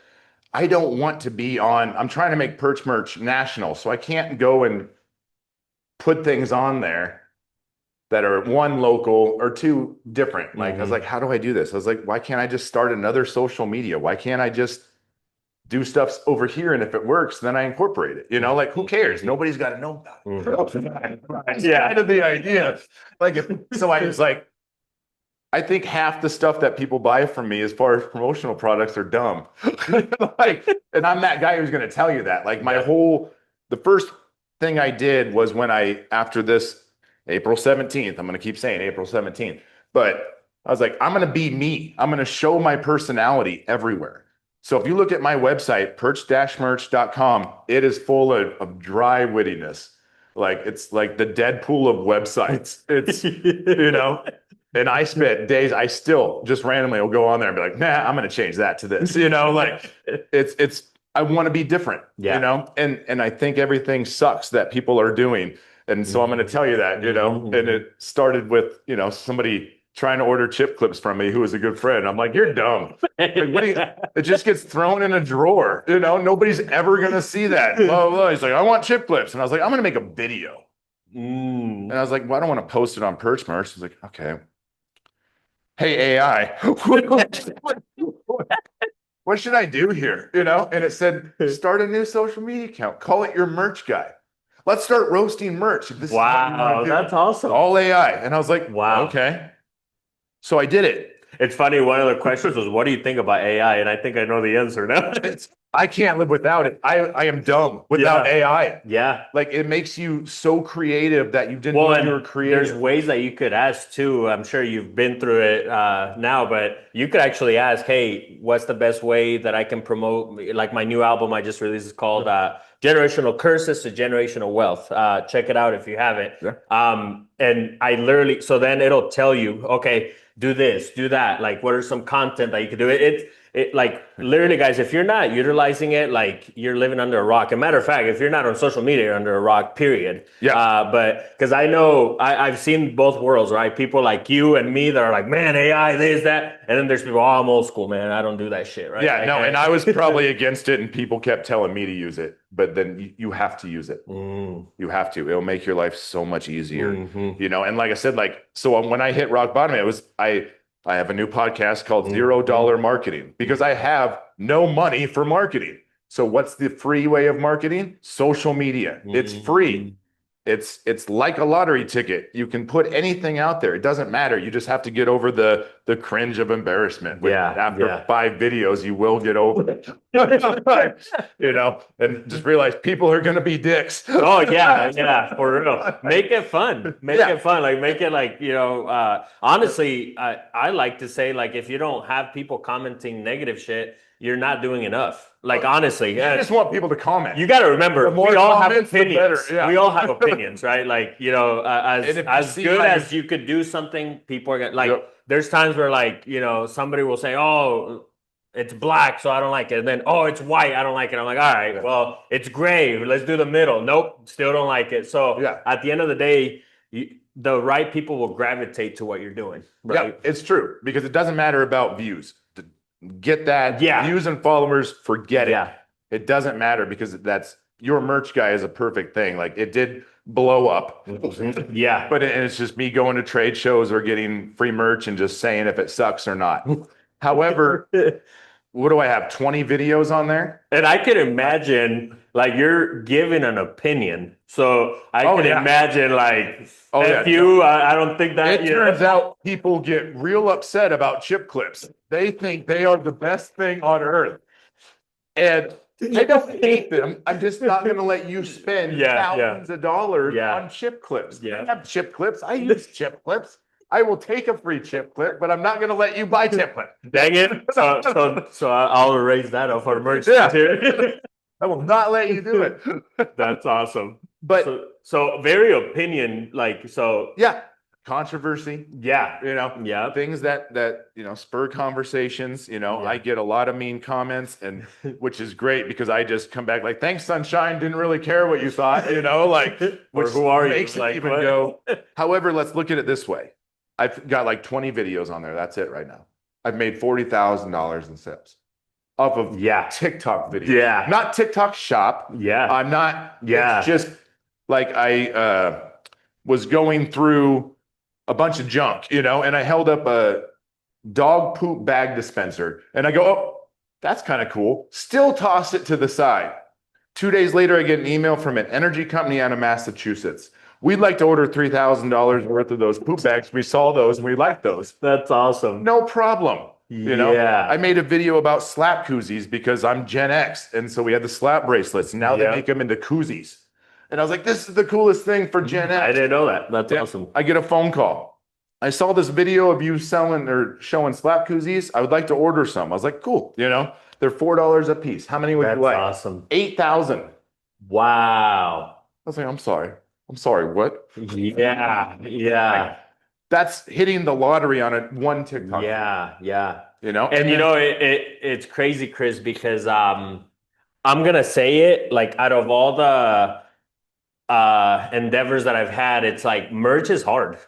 I don't want to be I'm trying to make Perch Merch national. So I can't go and put things on there that are one, local, or two, different. Like, I was like, how do I do this? I was like, why can't I just start another social media? Why can't I just do stuff over here? And if it works, then I incorporate it. Like, who cares? Nobody's got to know about it. Yeah, kind of the idea. So I was like, I think half the stuff that people buy from me as far as promotional products are dumb. And I'm that guy who's going to tell you that. Like the first thing I did was after this April 17th, I'm going to keep saying April 17th, but I was like, I'm going to be me. I'm going to show my personality everywhere. So if you look at my website, perch-merch.com, it is full of dry wittiness. Like, it's like the Deadpool of websites. It's, and I spent days, I still just randomly will go on there and be like, nah, I'm going to change that to this, like I want to be different, and I think everything sucks that people are doing. And so I'm going to tell you that, and it started with, somebody trying to order chip clips from me who was a good friend. I'm like, you're dumb. It just gets thrown in a drawer. Nobody's ever going to see that. Blah, blah, blah. He's like, I want chip clips. And I was like, I'm going to make a video. And I was like, well, I don't want to post it on Perch Merch. He's like, okay. Hey, AI, what should I do here? And it said, start a new social media account. Call it your merch guy. Let's start roasting merch. If this is what you want to do. That's awesome. All AI. And I was like, wow. Okay. So I did it. It's funny. One of the questions was, what do you think about AI? And I think I know the answer now. I can't live without it. I am dumb without AI. Yeah. Like, it makes you so creative that you didn't know you were creative. There's ways that you could ask too. I'm sure you've been through it now, but you could actually ask, hey, what's the best way that I can promote? Like, my new album I just released is called Generational Curses to Generational Wealth. Check it out if you haven't. Yeah. And I literally, so then it'll tell you, okay, do this, do that. Like, what are some content that you could do? It like, literally, guys, if you're not utilizing it, like, you're living under a rock. As a matter of fact, if you're not on social media, you're under a rock, period. Yeah. But because I know I've seen both worlds, right? People like you and me that are like, man, AI, this, that. And then there's people, I'm old school, man. I don't do that shit, right? Yeah, and I was probably against it, and people kept telling me to use it. But then you have to use it. You have to. It'll make your life so much easier. And like I said, so when I hit rock bottom, I have a new podcast called $0 Marketing, because I have no money for marketing. So what's the free way of marketing? Social media. It's free. It's like a lottery ticket. You can put anything out there. It doesn't matter. You just have to get over the cringe of embarrassment. After 5 videos, you will get over it. And just realize people are going to be dicks. Oh yeah, for real. Make it fun. Make it fun. Like, make it like, honestly, I like to say, like, if you don't have people commenting negative shit, you're not doing enough. Like, honestly, I just want people to comment. You got to remember, we all have opinions. Yeah. We all have opinions, right? Like, as good as you could do something, people are gonna, like, there's times where, like, somebody will say, oh, it's black, so I don't like it. And then, oh, it's white, I don't like it. I'm like, all right, well, it's gray, let's do the middle. Nope, still don't like it. So at the end of the day, the right people will gravitate to what you're doing. Right? Yeah, it's true, because it doesn't matter about views. Get that. Views and followers, forget it. It doesn't matter, because that's your merch guy is a perfect thing. Like, it did blow up. But it's just me going to trade shows or getting free merch and just saying if it sucks or not. However, what do I have? 20 videos on there? And I can imagine, like, you're giving an opinion. So I can imagine, like, I don't think that. It turns out people get real upset about chip clips. They think they are the best thing on earth. And I don't hate them. I'm just not going to let you spend thousands of dollars on chip clips. I have chip clips. I use chip clips. I will take a free chip clip, but I'm not going to let you buy chip clip. Dang it. So I'll erase that off our merch. I will not let you do it. That's awesome. But so very opinion, like, so. Yeah. Controversy. Yeah. Things that spur conversations. I get a lot of mean comments, and which is great, because I just come back like, thanks, sunshine. Didn't really care what you thought, like, or who are you? Makes it even go. However, let's look at it this way. I've got like 20 videos on there. That's it right now. I've made $40,000 in sales off of TikTok videos. Yeah. Not TikTok shop. Yeah. I'm not. Yeah. It's just like I was going through a bunch of junk, and I held up a dog poop bag dispenser and I go, oh, that's kind of cool. Still toss it to the side. 2 days later, I get an email from an energy company out of Massachusetts. We'd like to order $3,000 worth of those poop bags. We saw those and we like those. That's awesome. No problem. Yeah. I made a video about slap koozies because I'm Gen X. And so we had the slap bracelets. And now they make them into koozies. And I was like, this is the coolest thing for Gen X. I didn't know that. That's awesome. I get a phone call. I saw this video of you selling or showing slap koozies. I would like to order some. I was like, cool. They're $4 a piece. How many would you like? That's awesome. 8,000. Wow. I was like, I'm sorry. What? Yeah. Yeah. That's hitting the lottery on one TikTok. Yeah. Yeah. And it's crazy, Chris, because I'm gonna say it, like, out of all the endeavors that I've had, it's like merch is hard.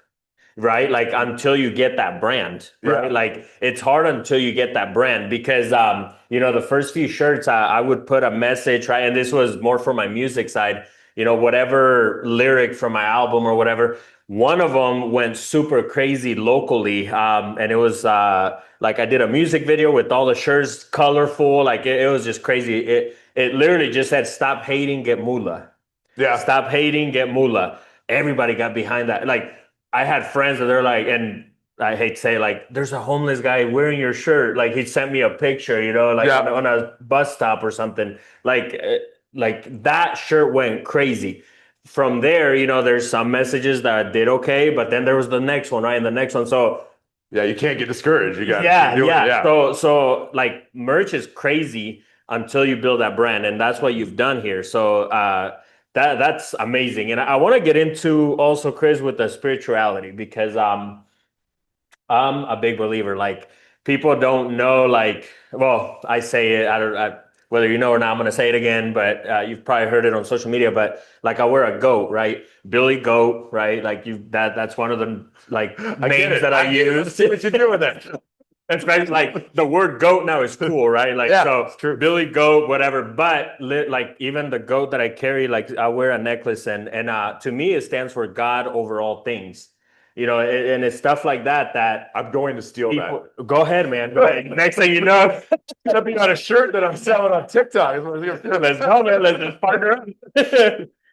Right? Like until you get that brand, right? Like it's hard until you get that brand because, the first few shirts, I would put a message, right? And this was more for my music side, whatever lyric from my album or whatever. One of them went super crazy locally. And it was like I did a music video with all the shirts colorful. Like it was just crazy. It literally just said, stop hating, get moolah. Yeah. Stop hating, get moolah. Everybody got behind that. Like, I had friends that they're like, and I hate to say, like, there's a homeless guy wearing your shirt. Like, he sent me a picture, on a bus stop or something. Like that shirt went crazy. From there, there's some messages that did okay, but then there was the next one, right? And the next one. So yeah, you can't get discouraged. You got to So like merch is crazy until you build that brand, and that's what you've done here. So that's amazing. And I want to get into also, Chris, with the spirituality, because I'm a big believer. Like, people don't know, like, well, I say it, whether you know or not, I'm going to say it again, but you've probably heard it on social media, but like I wear a goat, right? Billy Goat, right? Like that's one of the names that I use. See what you do with it. It's like the word goat now is cool, right? Like, so it's true. Billy Goat, whatever. But like even the goat that I carry, like I wear a necklace, and to me it stands for God over all things. And it's stuff like that I'm going to steal that. Go ahead, man. Go ahead. Next thing you know, it'll be on a shirt that I'm selling on TikTok. Let's go, man. Let's partner up.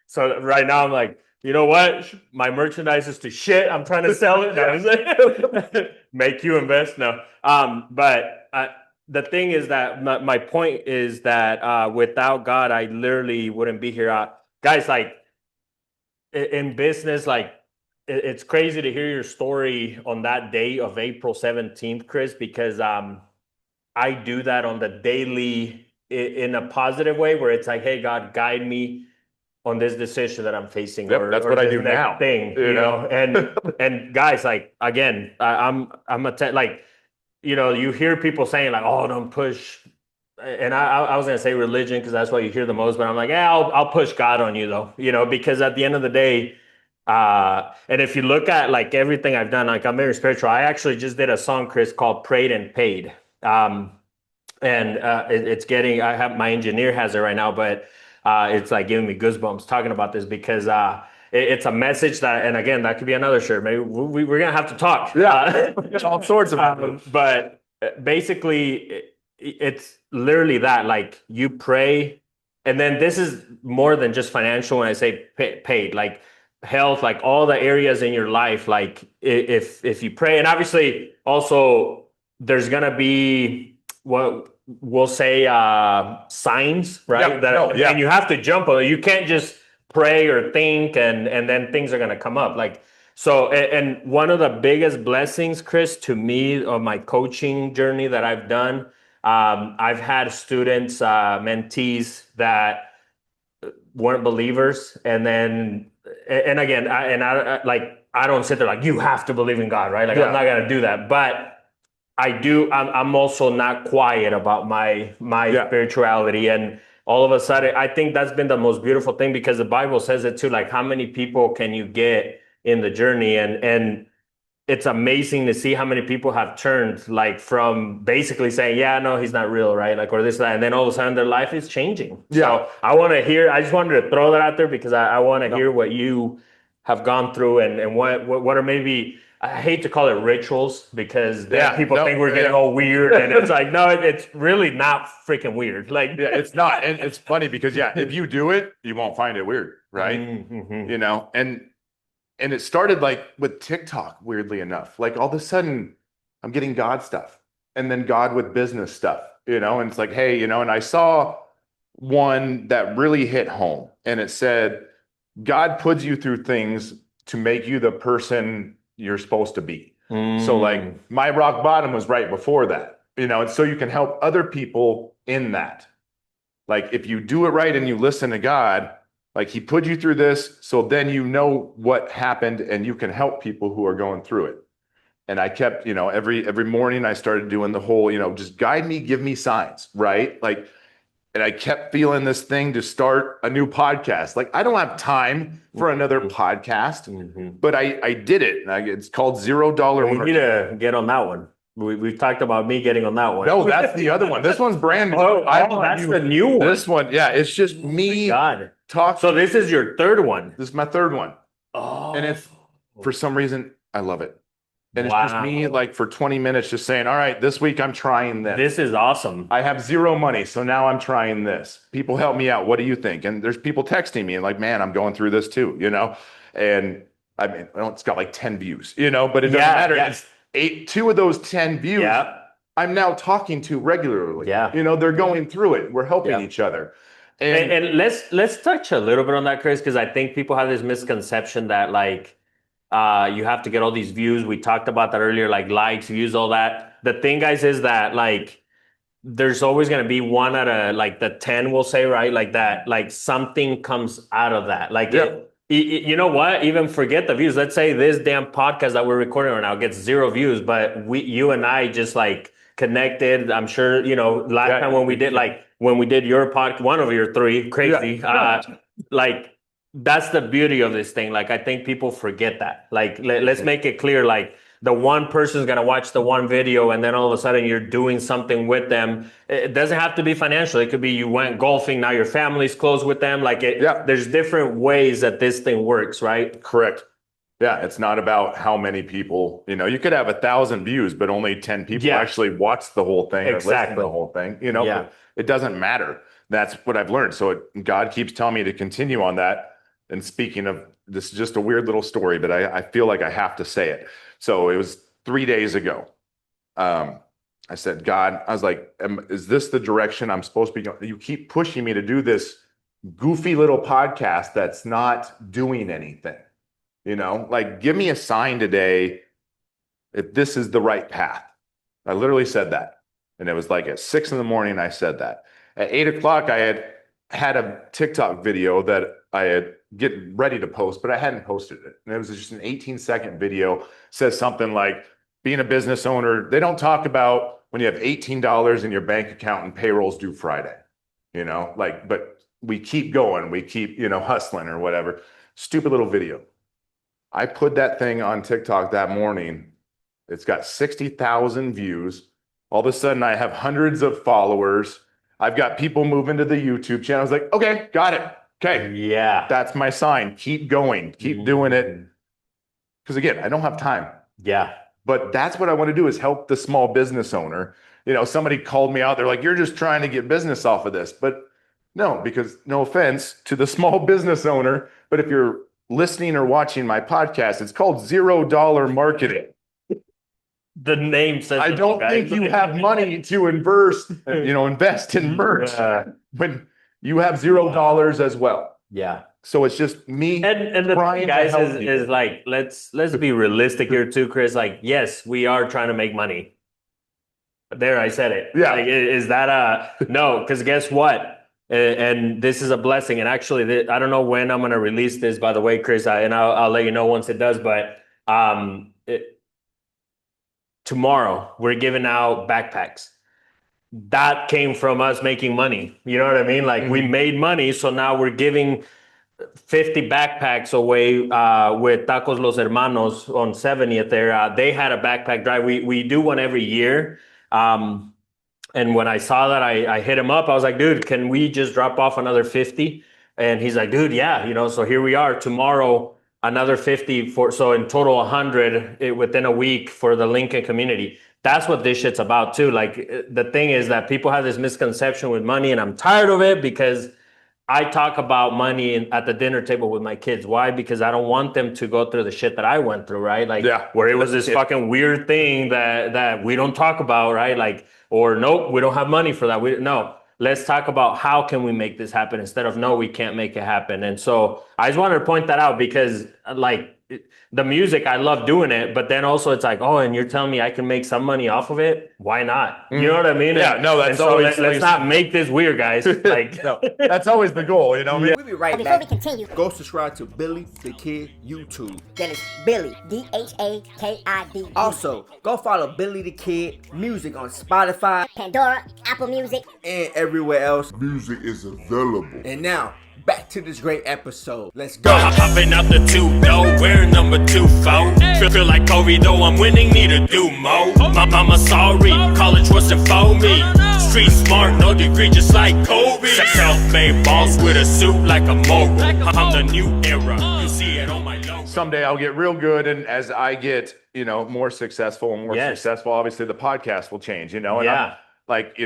So right now I'm like, you know what? My merchandise is to shit. I'm trying to sell it. No, make you invest. No. But the thing is that my point is that without God, I literally wouldn't be here. Guys, like in business, like it's crazy to hear your story on that day of April 17th, Chris, because I do that on the daily in a positive way where it's like, hey, God, guide me on this decision that I'm facing. Yep, that's what I do now. Thing, and guys, like, again, I'm like, you hear people saying like, oh, don't push. And I was going to say religion because that's what you hear the most, but I'm like, yeah, I'll push God on you though, because at the end of the day, and if you look at like everything I've done, like I'm very spiritual. I actually just did a song, Chris, called Prayed and Paid. It's getting, my engineer has it right now, but it's like giving me goosebumps talking about this because it's a message that, and again, that could be another shirt. Maybe we're going to have to talk. Yeah, all sorts of but basically, it's literally that, like you pray, and then this is more than just financial when I say paid, like health, like all the areas in your life, like if you pray, and obviously also there's going to be what we'll say signs, right? And you have to jump on it. You can't just pray or think and then things are going to come up. Like, so, and one of the biggest blessings, Chris, to me of my coaching journey that I've done, I've had students, mentees that weren't believers. And then, and again, I don't sit there like, you have to believe in God, right? Like, I'm not going to do that. But I do. I'm also not quiet about my spirituality, and all of a sudden, I think that's been the most beautiful thing because the Bible says it too. Like, how many people can you get in the journey? And it's amazing to see how many people have turned like from basically saying, yeah, no, he's not real, right? Like, or this, that, and then all of a sudden their life is changing. Yeah. So I just wanted to throw that out there because I want to hear what you have gone through and what are maybe, I hate to call it rituals because then people think we're getting all weird and it's like, no, it's really not freaking weird. Like, yeah, it's not. And it's funny because if you do it, you won't find it weird, right? Mm-hmm. You know, and it started like with TikTok, weirdly enough. Like all of a sudden, I'm getting God stuff and then God with business stuff, you know, and it's like, hey, you know, and I saw one that really hit home and it said, God puts you through things to make you the person you're supposed to be. So like my rock bottom was right before that, you know, and so you can help other people in that. Like if you do it right and you listen to God, like he put you through this, so then you know what happened and you can help people who are going through it. And I kept, you know, every morning I started doing the whole, you know, just guide me, give me signs, right? Like, and I kept feeling this thing to start a new podcast. Like I don't have time for another podcast, but I did it. It's called $0. We need to get on that one. We've talked about me getting on that one. No, that's the other one. This one's brand new. That's the new one. This one, yeah, it's just me talk. So this is your third one. This is my third one. Oh. And it's, for some reason, I love it. And it's just me like for 20 minutes just saying, all right, this week I'm trying this. This is awesome. I have zero money, so now I'm trying this. People help me out. What do you think? And there's people texting me and like, man, I'm going through this too, you know? And I mean, well, it's got like 10 views, you know, but it doesn't matter. Yeah. It's 2 of those 10 views I'm now talking to regularly. Yeah. You know, they're going through it. We're helping each other. And let's touch a little bit on that, Chris, because I think people have this misconception that like you have to get all these views. We talked about that earlier, like likes, views, all that. The thing, guys, is that like there's always going to be one out of like the 10, we'll say, right? Like that, like something comes out of that. Like, you know what? Even forget the views. Let's say this damn podcast that we're recording right now gets 0 views, but you and I just like connected. I'm sure, you know, last time when we did your podcast, one of your 3, crazy, like, that's the beauty of this thing. Like, I think people forget that. Like, let's make it clear. Like, the one person's going to watch the one video and then all of a sudden you're doing something with them. It doesn't have to be financial. It could be you went golfing. Now your family's close with them. Like there's different ways that this thing works, right? Correct. Yeah. It's not about how many people, you know, you could have 1,000 views, but only 10 people actually watch the whole thing or listen to the whole thing, you know, it doesn't matter. That's what I've learned. So God keeps telling me to continue on that. And speaking of, this is just a weird little story, but I feel like I have to say it. So it was 3 days ago. I said, God, I was like, is this the direction I'm supposed to be going? You keep pushing me to do this goofy little podcast that's not doing anything. You know, like give me a sign today if this is the right path. I literally said that. And it was like at 6 a.m. I said that. At 8 o'clock, I had a TikTok video that I had getting ready to post, but I hadn't posted it. And it was just an 18-second video. Says something like, being a business owner, they don't talk about when you have $18 in your bank account and payroll's due Friday, you know, like, but we keep going, we keep, you know, hustling or whatever. Stupid little video. I put that thing on TikTok that morning. It's got 60,000 views. All of a sudden I have hundreds of followers. I've got people moving to the YouTube channel. I was like, okay, got it. Okay. Yeah. That's my sign. Keep going. Keep doing it. Because again, I don't have time. Yeah. But that's what I want to do is help the small business owner. You know, somebody called me out. They're like, you're just trying to get business off of this. But no, because no offense to the small business owner, but if you're listening or watching my podcast, it's called $0 marketing. The name says I don't think you have money to invest in merch when you have $0 as well. Yeah. So it's just me and the trying thing, guys, to help is like, let's be realistic here too, Chris. Like, yes, we are trying to make money. There, I said it. Yeah. Like, is that no? Because guess what? And this is a blessing. And actually, I don't know when I'm going to release this, by the way, Chris, and I'll let you know once it does. But tomorrow, we're giving out backpacks. That came from us making money. You know what I mean? Like we made money. So now we're giving 50 backpacks away with Tacos Los Hermanos on 70th there. They had a backpack drive. We do one every year. And when I saw that, I hit him up. I was like, dude, can we just drop off another 50? And he's like, dude, yeah. So here we are. Tomorrow, another 50 so in total 100 within a week for the Lincoln community. That's what this shit's about too. Like the thing is that people have this misconception with money, and I'm tired of it because I talk about money at the dinner table with my kids. Why? Because I don't want them to go through the shit that I went through, right? Like where it was this fucking weird thing that we don't talk about, right? Like, or nope, we don't have money for that. No, let's talk about how can we make this happen instead of no, we can't make it happen. And so I just wanted to point that out because like the music, I love doing it, but then also it's like, oh, and you're telling me I can make some money off of it? Why not? You know what I mean? Yeah, no, that's always. Let's not make this weird, guys. Like, no, that's always the goal, you know what I mean? We'll be right Before back. we continue, Go subscribe to Billy the Kid YouTube. that is Billy, DHAKIDD. Also, go follow Billy the Kid Music on Spotify Pandora, Apple Music. and everywhere else. Music is available. And now, back to this great episode. Let's go. Hopping out the two-door, wearing number 24. Feel like Kobe, though I'm winning, need to do more. My mama sorry, college wasn't for me. Street smart, no degree, just like Kobe. Self-made boss with a suit like a mogul. I'm the new era, you see it on my logo. Someday I'll get real good, and as I get, more successful and more successful, obviously the podcast will change, And I'm, like,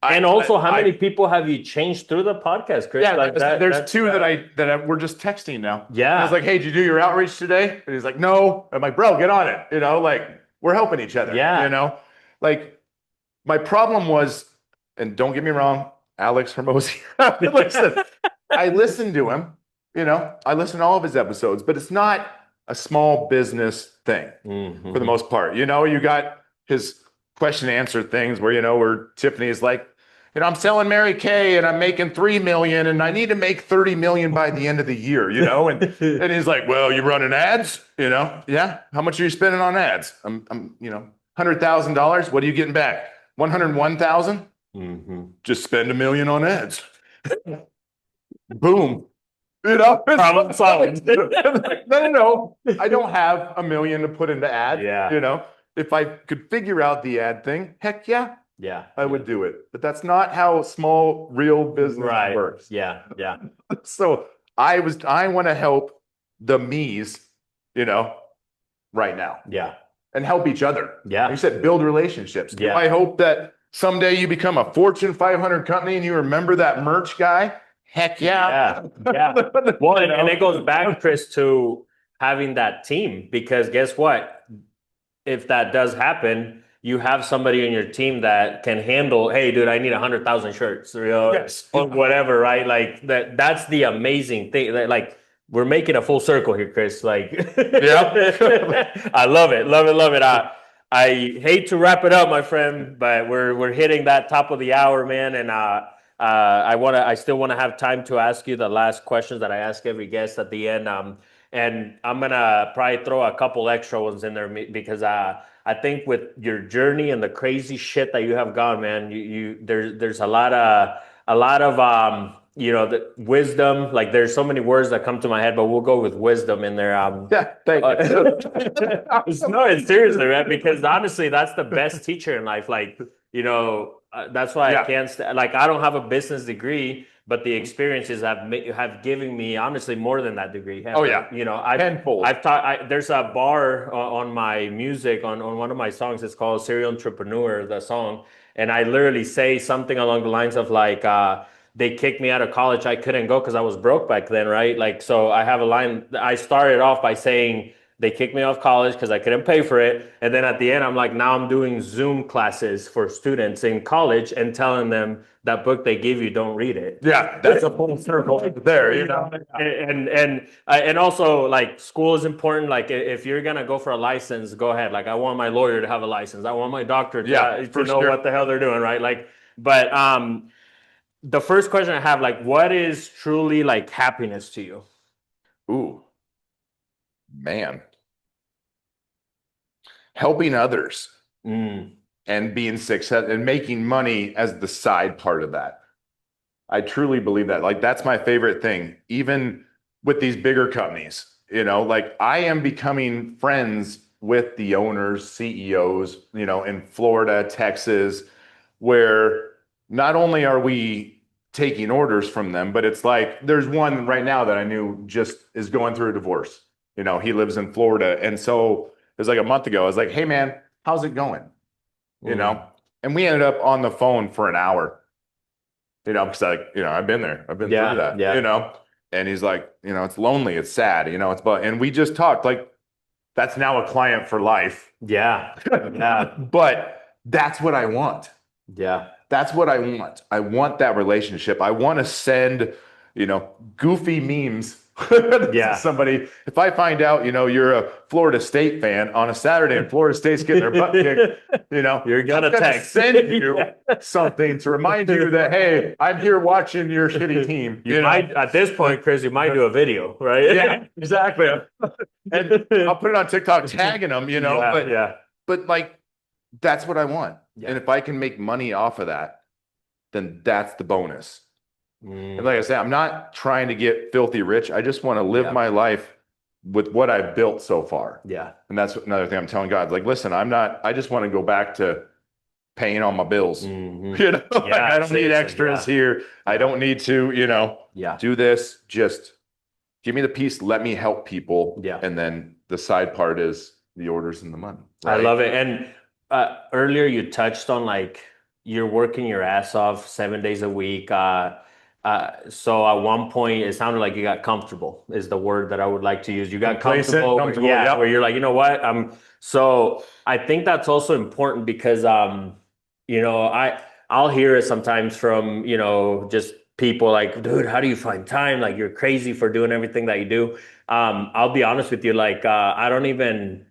and also, how many people have you changed through the podcast, Chris? Yeah, like there's two that we're just texting now. Yeah. And I was like, hey, did you do your outreach today? And he's like, no. I'm like, bro, get on it. Like we're helping each other. Yeah. Like my problem was, and don't get me wrong, Alex Hermosi. Listen, I listened to him. I listened to all of his episodes, but it's not a small business thing for the most part. You got his question and answer things where Tiffany is like, I'm selling Mary Kay and I'm making 3 million and I need to make 30 million by the end of the year, and he's like, well, you running ads, yeah. How much are you spending on ads? I'm $100,000. What are you getting back? 101,000. Just spend $1 million on ads. Boom. Problem solved. No. I don't have $1 million to put into ads. Yeah. If I could figure out the ad thing, heck yeah. Yeah. I would do it. But that's not how small real business works. Yeah. Yeah. So I want to help the me's, right now. Yeah. And help each other. Yeah. Like you said, build relationships. Yeah. I hope that someday you become a Fortune 500 company and you remember that merch guy. Heck yeah. Yeah. Well, and it goes back, Chris, to having that team, because guess what? If that does happen, you have somebody in your team that can handle, hey, dude, I need 100,000 shirts, Yes. or whatever, right? Like that's the amazing thing. Like we're making a full circle here, Chris. Like, I love it. Love it. I hate to wrap it up, my friend, but we're hitting that top of the hour, man. And I still want to have time to ask you the last questions that I ask every guest at the end. And I'm gonna probably throw a couple extra ones in there because I think with your journey and the crazy shit that you have gone, man, there's a lot of the wisdom. Like there's so many words that come to my head, but we'll go with wisdom in there. Yeah, thank you. No, it's seriously, man, because honestly, that's the best teacher in life. Like that's why I can't I don't have a business degree. But the experiences have given me honestly more than that degree. Tenfold. I've taught. There's a bar on my music on one of my songs. It's called "Serial Entrepreneur," the song, and I literally say something along the lines of like, they kicked me out of college. I couldn't go because I was broke back then, right? Like, so I have a line. I started off by saying they kicked me off college because I couldn't pay for it, and then at the end, I'm like, now I'm doing Zoom classes for students in college and telling them that book they give you, don't read it. Yeah, that's a full circle there, And also, like, school is important. Like, if you're gonna go for a license, go ahead. Like, I want my lawyer to have a license. I want my doctor to know what the hell they're doing, right? Like, but the first question I have, like, what is truly like happiness to you? Ooh, man, helping others. And being successful and making money as the side part of that. I truly believe that. Like, that's my favorite thing. Even with these bigger companies, like I am becoming friends with the owners, CEOs, in Florida, Texas, where not only are we taking orders from them, but it's like there's one right now that I knew just is going through a divorce. He lives in Florida. And so it was like a month ago. I was like, hey man, how's it going? And we ended up on the phone for an hour, because I've been there. I've been through that, and he's like, it's lonely, it's sad, and we just talked like that's now a client for life. Yeah. But that's what I want. Yeah. That's what I want. I want that relationship. I want to send, goofy memes to somebody. If I find out, you're a Florida State fan on a Saturday and Florida State's getting their butt kicked, you're gonna text, send you something to remind you that, hey, I'm here watching your shitty team. You might, at this point, Chris, you might do a video, right? Yeah, exactly. And I'll put it on TikTok, tagging them, but like, that's what I want. Yeah. And if I can make money off of that, then that's the bonus. And like I said, I'm not trying to get filthy rich. I just want to live my life with what I've built so far. Yeah. And that's another thing I'm telling God, like, listen, I just want to go back to paying all my bills. I don't need extras here. I don't need to, do this. Just give me the piece. Let me help people. Yeah. And then the side part is the orders and the money. Right? I love it. And earlier you touched on like you're working your ass off 7 days a week. So at one point it sounded like you got comfortable is the word that I would like to use. You got comfortable where you're like, you know what? So I think that's also important because, I'll hear it sometimes from, just people like, dude, how do you find time? Like you're crazy for doing everything that you do. I'll be honest with you. Like, I don't even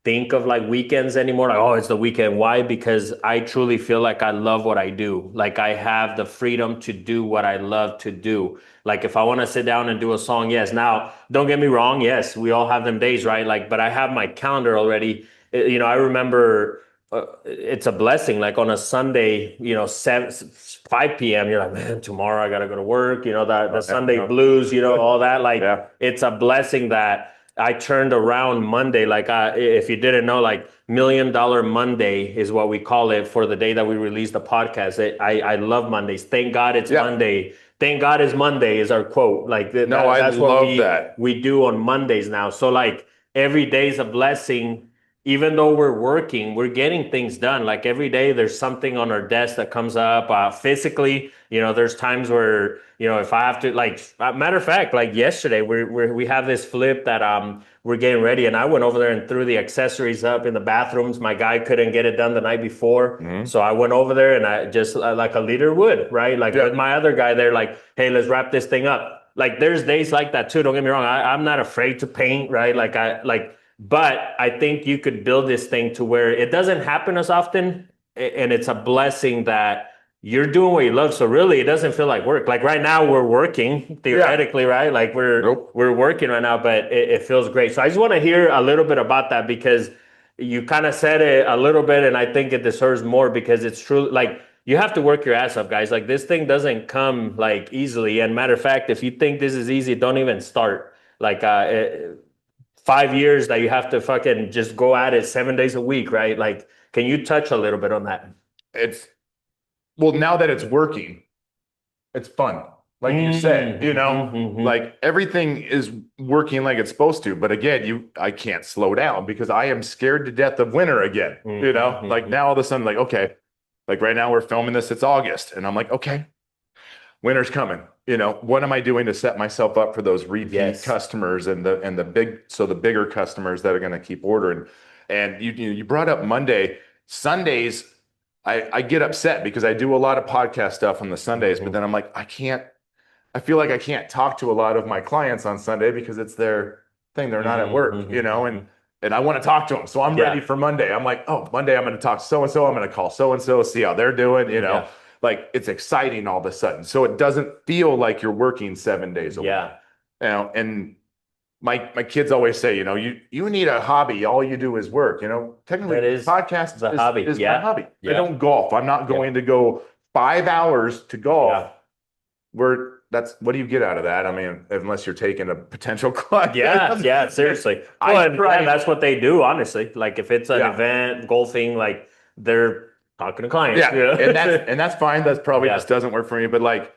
think of like weekends anymore. Like, oh, it's the weekend. Why? Because I truly feel like I love what I do. Like I have the freedom to do what I love to do. Like if I want to sit down and do a song, yes. Now, don't get me wrong. Yes, we all have them days, right? Like, but I have my calendar already. I remember it's a blessing. Like on a Sunday, 5 p.m. You're like, man, tomorrow I got to go to work. The Sunday blues, all that. Like it's a blessing that I turned around Monday. Like if you didn't know, like $1 Million Monday is what we call it for the day that we release the podcast. I love Mondays. Thank God it's Monday. Thank God it's Monday is our quote. Like that's what we do on Mondays now. So like every day is a blessing. Even though we're working, we're getting things done. Like every day there's something on our desk that comes up physically. There's times where, if I have to, like, matter of fact, like yesterday, we have this flip that we're getting ready. And I went over there and threw the accessories up in the bathrooms. My guy couldn't get it done the night before. Mm-hmm. So I went over there and I just, like a leader would, right? Like with my other guy there, like, hey, let's wrap this thing up. Like there's days like that too. Don't get me wrong. I'm not afraid to paint, right? But I think you could build this thing to where it doesn't happen as often. And it's a blessing that you're doing what you love. So really, it doesn't feel like work. Like right now we're working theoretically, right? Like we're working right now, but it feels great. So I just want to hear a little bit about that because you kind of said it a little bit. And I think it deserves more because it's true. Like you have to work your ass off, guys. Like this thing doesn't come like easily. And matter of fact, if you think this is easy, don't even start. Like, 5 years that you have to fucking just go at it 7 days a week, right? Like, can you touch a little bit on that? Now that it's working, it's fun. Like you said, like everything is working like it's supposed to. But again, I can't slow down because I am scared to death of winter again. Like now all of a sudden, like, okay, like right now we're filming this, it's August. And I'm like, okay, winter's coming. What am I doing to set myself up for those repeat customers and the bigger customers that are going to keep ordering? And you brought up Monday. Sundays, I get upset because I do a lot of podcast stuff on the Sundays, but then I'm like, I feel like I can't talk to a lot of my clients on Sunday because it's their thing. They're not at work, and I want to talk to them. So I'm ready for Monday. I'm like, oh, Monday I'm going to talk to so-and-so. I'm going to call so-and-so, see how they're doing, Like it's exciting all of a sudden. So it doesn't feel like you're working 7 days a week. And my kids always say, you need a hobby. All you do is work. Technically podcast is a hobby. Is my hobby. I don't golf. I'm not going to go 5 hours to golf where that's what do you get out of that? I mean, unless you're taking a potential client. Yeah, seriously. And that's what they do, honestly. Like if it's an event, golfing, like they're talking to clients. Yeah, and that's fine. That's probably just doesn't work for me. But like,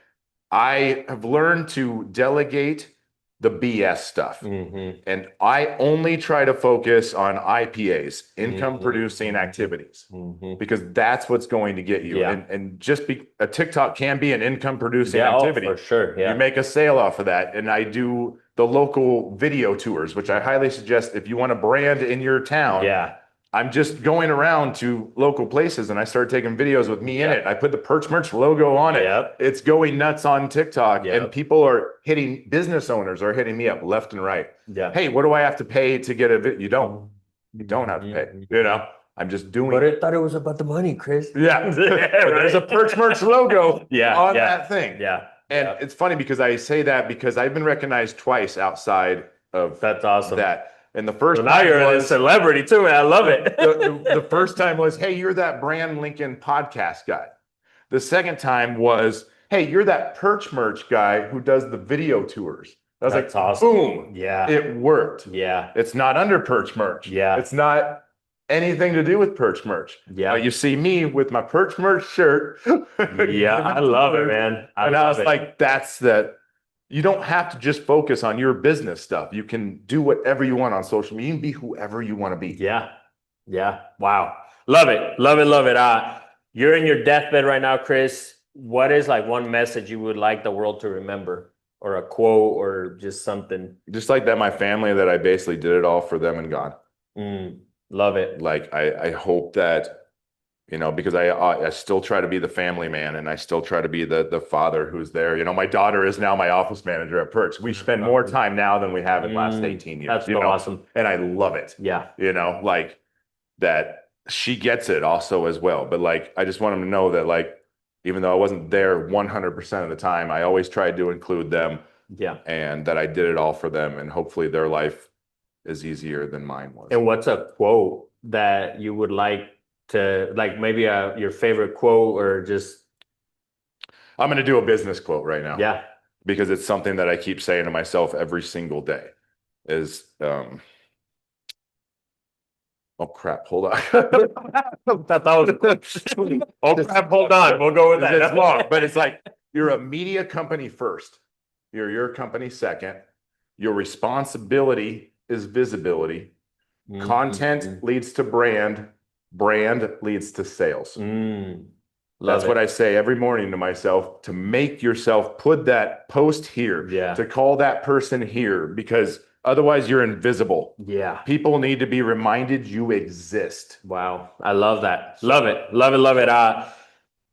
I have learned to delegate the BS stuff, and I only try to focus on IPAs, income producing activities, because that's what's going to get you. And just a TikTok can be an income producing activity. For sure. Yeah. You make a sale off of that. And I do the local video tours, which I highly suggest if you want a brand in your town. Yeah. I'm just going around to local places and I started taking videos with me in it. I put the Perch Merch logo on it. It's going nuts on TikTok, and business owners are hitting me up left and right. Hey, what do I have to pay to get a video? You don't have to pay, you know, I'm just doing But I thought it was about the money, Chris. Yeah. There's a Perch Merch logo on that thing. And it's funny because I say that because I've been recognized twice outside of That's awesome. that. And the first now you're a celebrity too, man. I love it. the first time was, hey, you're that Brand Lincoln podcast guy. The second time was, hey, you're that Perch Merch guy who does the video tours. I was like, awesome. Boom. Yeah. It worked. Yeah. It's not under Perch Merch. Yeah. It's not anything to do with Perch Merch. Yeah. But you see me with my Perch Merch shirt. Yeah. I love it, man. I was like, that's that. You don't have to just focus on your business stuff. You can do whatever you want on social media. You can be whoever you want to be. Yeah. Yeah. Wow. Love it. Love it. Love it. You're in your deathbed right now, Chris. What is like one message you would like the world to remember, or a quote, or just something? Just like that, my family, that I basically did it all for them and God. Love it. Like, I hope that, you know, because I still try to be the family man, and I still try to be the father who's there. You know, my daughter is now my office manager at Perch. We spend more time now than we have in the last 18 years. That's so awesome. And I love it. Yeah. You know, like that she gets it also as well. But like, I just want them to know that, like, even though I wasn't there 100% of the time, I always tried to include them. Yeah. And that I did it all for them. And hopefully their life is easier than mine was. And what's a quote that you would like to, like, maybe your favorite quote, or just? I'm going to do a business quote right now. Yeah. Because it's something that I keep saying to myself every single day is, oh crap, hold on. That was oh crap, hold on. We'll go with that. It's long, but it's like, you're a media company first. You're your company second. Your responsibility is visibility. Content leads to brand. Brand leads to sales. That's what I say every morning to myself, to make yourself put that post here, to call that person here, because otherwise you're invisible. Yeah. People need to be reminded you exist. Wow. I love that. Love it. Love it. Love it.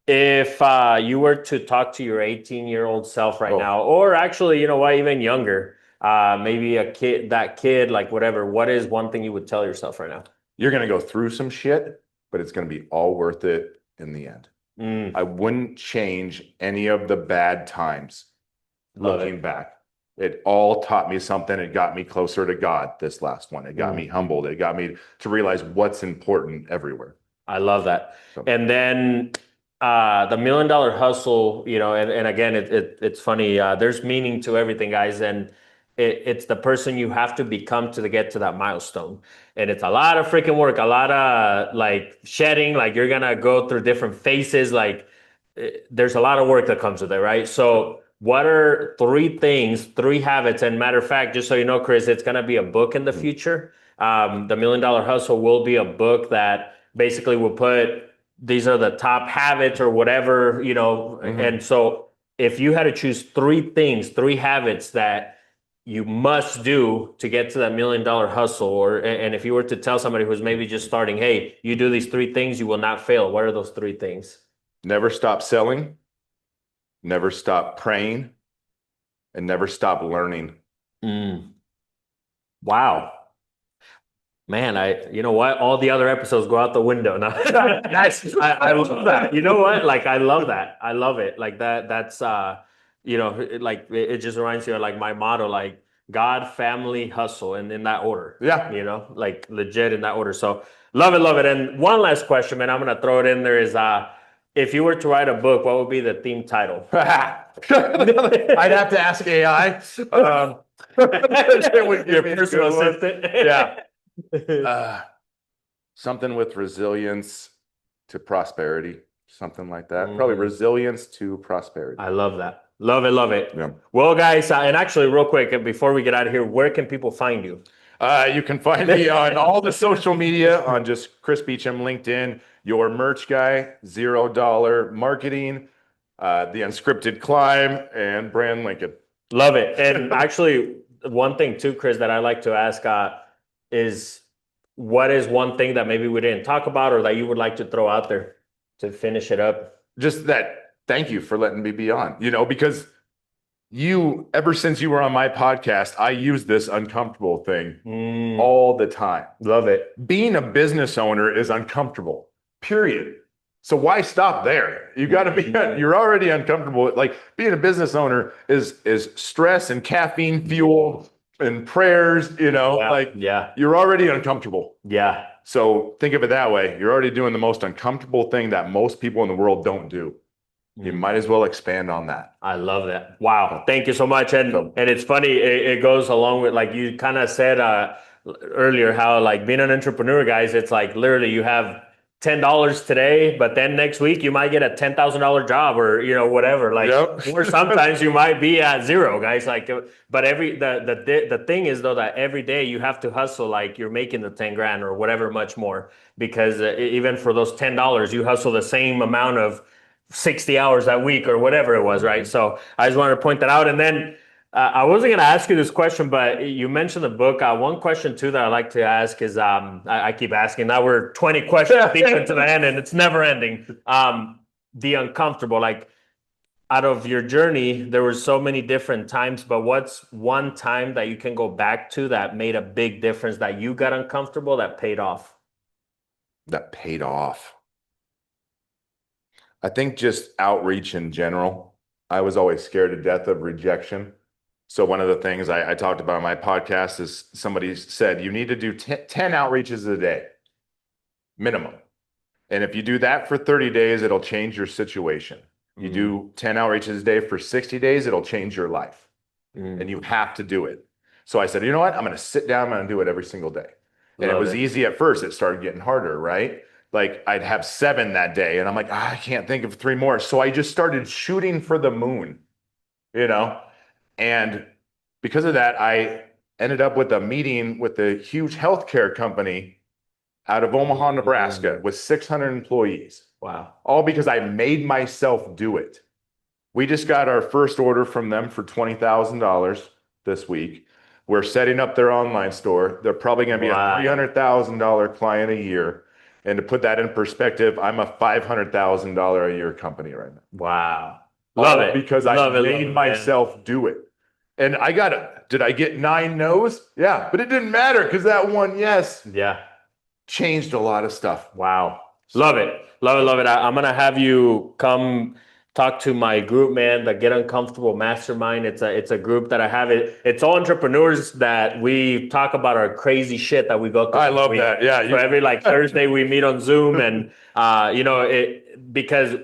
If you were to talk to your 18-year-old self right now, or actually, you know what, even younger, maybe a kid, like whatever, what is one thing you would tell yourself right now? You're going to go through some shit, but it's going to be all worth it in the end. I wouldn't change any of the bad times looking back. It all taught me something. It got me closer to God, this last one. It got me humbled. It got me to realize what's important everywhere. I love that. So. And then the $1 Million Hustle, you know, and again, it's funny. There's meaning to everything, guys. And it's the person you have to become to get to that milestone. And it's a lot of freaking work, a lot of like shedding, like you're going to go through different phases. Like there's a lot of work that comes with it, right? So what are 3 things, 3 habits? And matter of fact, just so you know, Chris, it's going to be a book in the future. The $1 Million Hustle will be a book that basically will put, these are the top habits or whatever, you know. And so if you had to choose 3 things, 3 habits that you must do to get to that $1 Million Hustle, and if you were to tell somebody who's maybe just starting, hey, you do these 3 things, you will not fail. What are those 3 things? Never stop selling, never stop praying, and never stop learning. Wow. Man, you know what? All the other episodes go out the window now. I love that. You know what? Like, I love that. I love it. Like that's, you know, it just reminds me of like my motto, like God, family, hustle, and in that order. Yeah. You know, like legit in that order. So love it, love it. And one last question, man, I'm going to throw it in there is, if you were to write a book, what would be the theme title? I'd have to ask AI. Your personal assistant. Yeah. Something with resilience to prosperity, something like that. Probably resilience to prosperity. I love that. Love it, love it. Yeah. Well, guys, and actually, real quick, before we get out of here, where can people find you? You can find me on all the social media on just Chris Beecham, LinkedIn, Your Merch Guy, $0 Marketing, The Unscripted Climb, and Brand Lincoln. Love it. And actually, one thing too, Chris, that I like to ask is, what is one thing that maybe we didn't talk about or that you would like to throw out there to finish it up? Just that, thank you for letting me be on, because ever since you were on my podcast, I use this uncomfortable thing all the time. Love it. Being a business owner is uncomfortable, period. So why stop there? You got to be, you're already uncomfortable. Like being a business owner is stress and caffeine fueled and prayers, you're already uncomfortable. Yeah. So think of it that way. You're already doing the most uncomfortable thing that most people in the world don't do. You might as well expand on that. I love that. Wow. Thank you so much. And it's funny, it goes along with, like you kind of said earlier, how like being an entrepreneur, guys, it's like literally you have $10 today, but then next week you might get a $10,000 job or, whatever, like, or sometimes you might be at zero, guys. Like, but the thing is though, that every day you have to hustle, like you're making the 10 grand or whatever, much more, because even for those $10, you hustle the same amount of 60 hours that week or whatever it was, right? So I just wanted to point that out. And then I wasn't going to ask you this question, but you mentioned the book. One question too that I like to ask is, I keep asking, now we're 20 questions deep into the end and it's never ending. The uncomfortable, like out of your journey, there were so many different times, but what's one time that you can go back to that made a big difference, that you got uncomfortable, that paid off? That paid off. I think just outreach in general. I was always scared to death of rejection. So one of the things I talked about on my podcast is somebody said, you need to do 10 outreaches a day, minimum. And if you do that for 30 days, it'll change your situation. You do 10 outreaches a day for 60 days, it'll change your life. And you have to do it. So I said, you know what? I'm going to sit down, I'm going to do it every single day. And it was easy at first. It started getting harder, right? Like I'd have 7 that day and I'm like, I can't think of 3 more. So I just started shooting for the moon, and because of that, I ended up with a meeting with a huge healthcare company out of Omaha, Nebraska with 600 employees. Wow. All because I made myself do it. We just got our first order from them for $20,000 this week. We're setting up their online store. They're probably going to be a $300,000 client a year. And to put that in perspective, I'm a $500,000 a year company right now. Wow. Love it. Because I made myself do it. And did I get 9 no's? Yeah, but it didn't matter because that one yes changed a lot of stuff. Wow. Love it. Love it. Love it. I'm going to have you come talk to my group, man, the Get Uncomfortable Mastermind. It's a group that I have. It's all entrepreneurs that we talk about our crazy shit that we go through. I love that. Yeah. So every Thursday we meet on Zoom and, because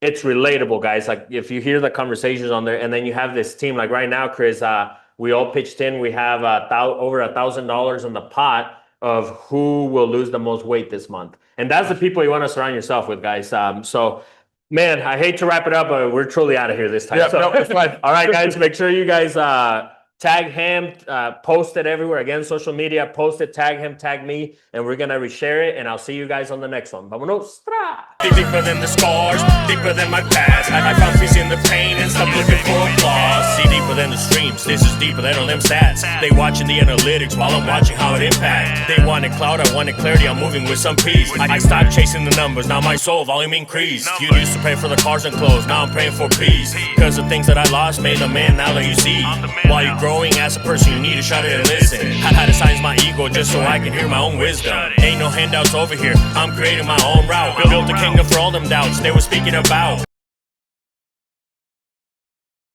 it's relatable, guys. Like if you hear the conversations on there and then you have this team, like right now, Chris, we all pitched in. We have over $1,000 in the pot of who will lose the most weight this month. And that's the people you want to surround yourself with, guys. Man, I hate to wrap it up, but we're truly out of here this time. Yeah, no, it's fine. All right, guys, make sure you guys tag him, post it everywhere. Again, social media, post it, tag him, tag me, and we're going to reshare it, and I'll see you guys on the next one. Vámonos. Deeper than the scars, deeper than my past. I found peace in the pain and stopped looking for applause. See, deeper than the streams, this is deeper than all them stats. They watching the analytics while I'm watching how it impacts. They wanted cloud, I wanted clarity, I'm moving with some peace. I stopped chasing the numbers, now my soul volume increased. You used to pray for the cars and clothes, now I'm praying for peace. Cause the things that I lost made the man now that you see. While you're growing as a person, you need to shut it and listen. I had to silence my ego just so I can hear my own wisdom. Ain't no handouts over here, I'm creating my own route. Built a kingdom for all them doubts they were speaking about.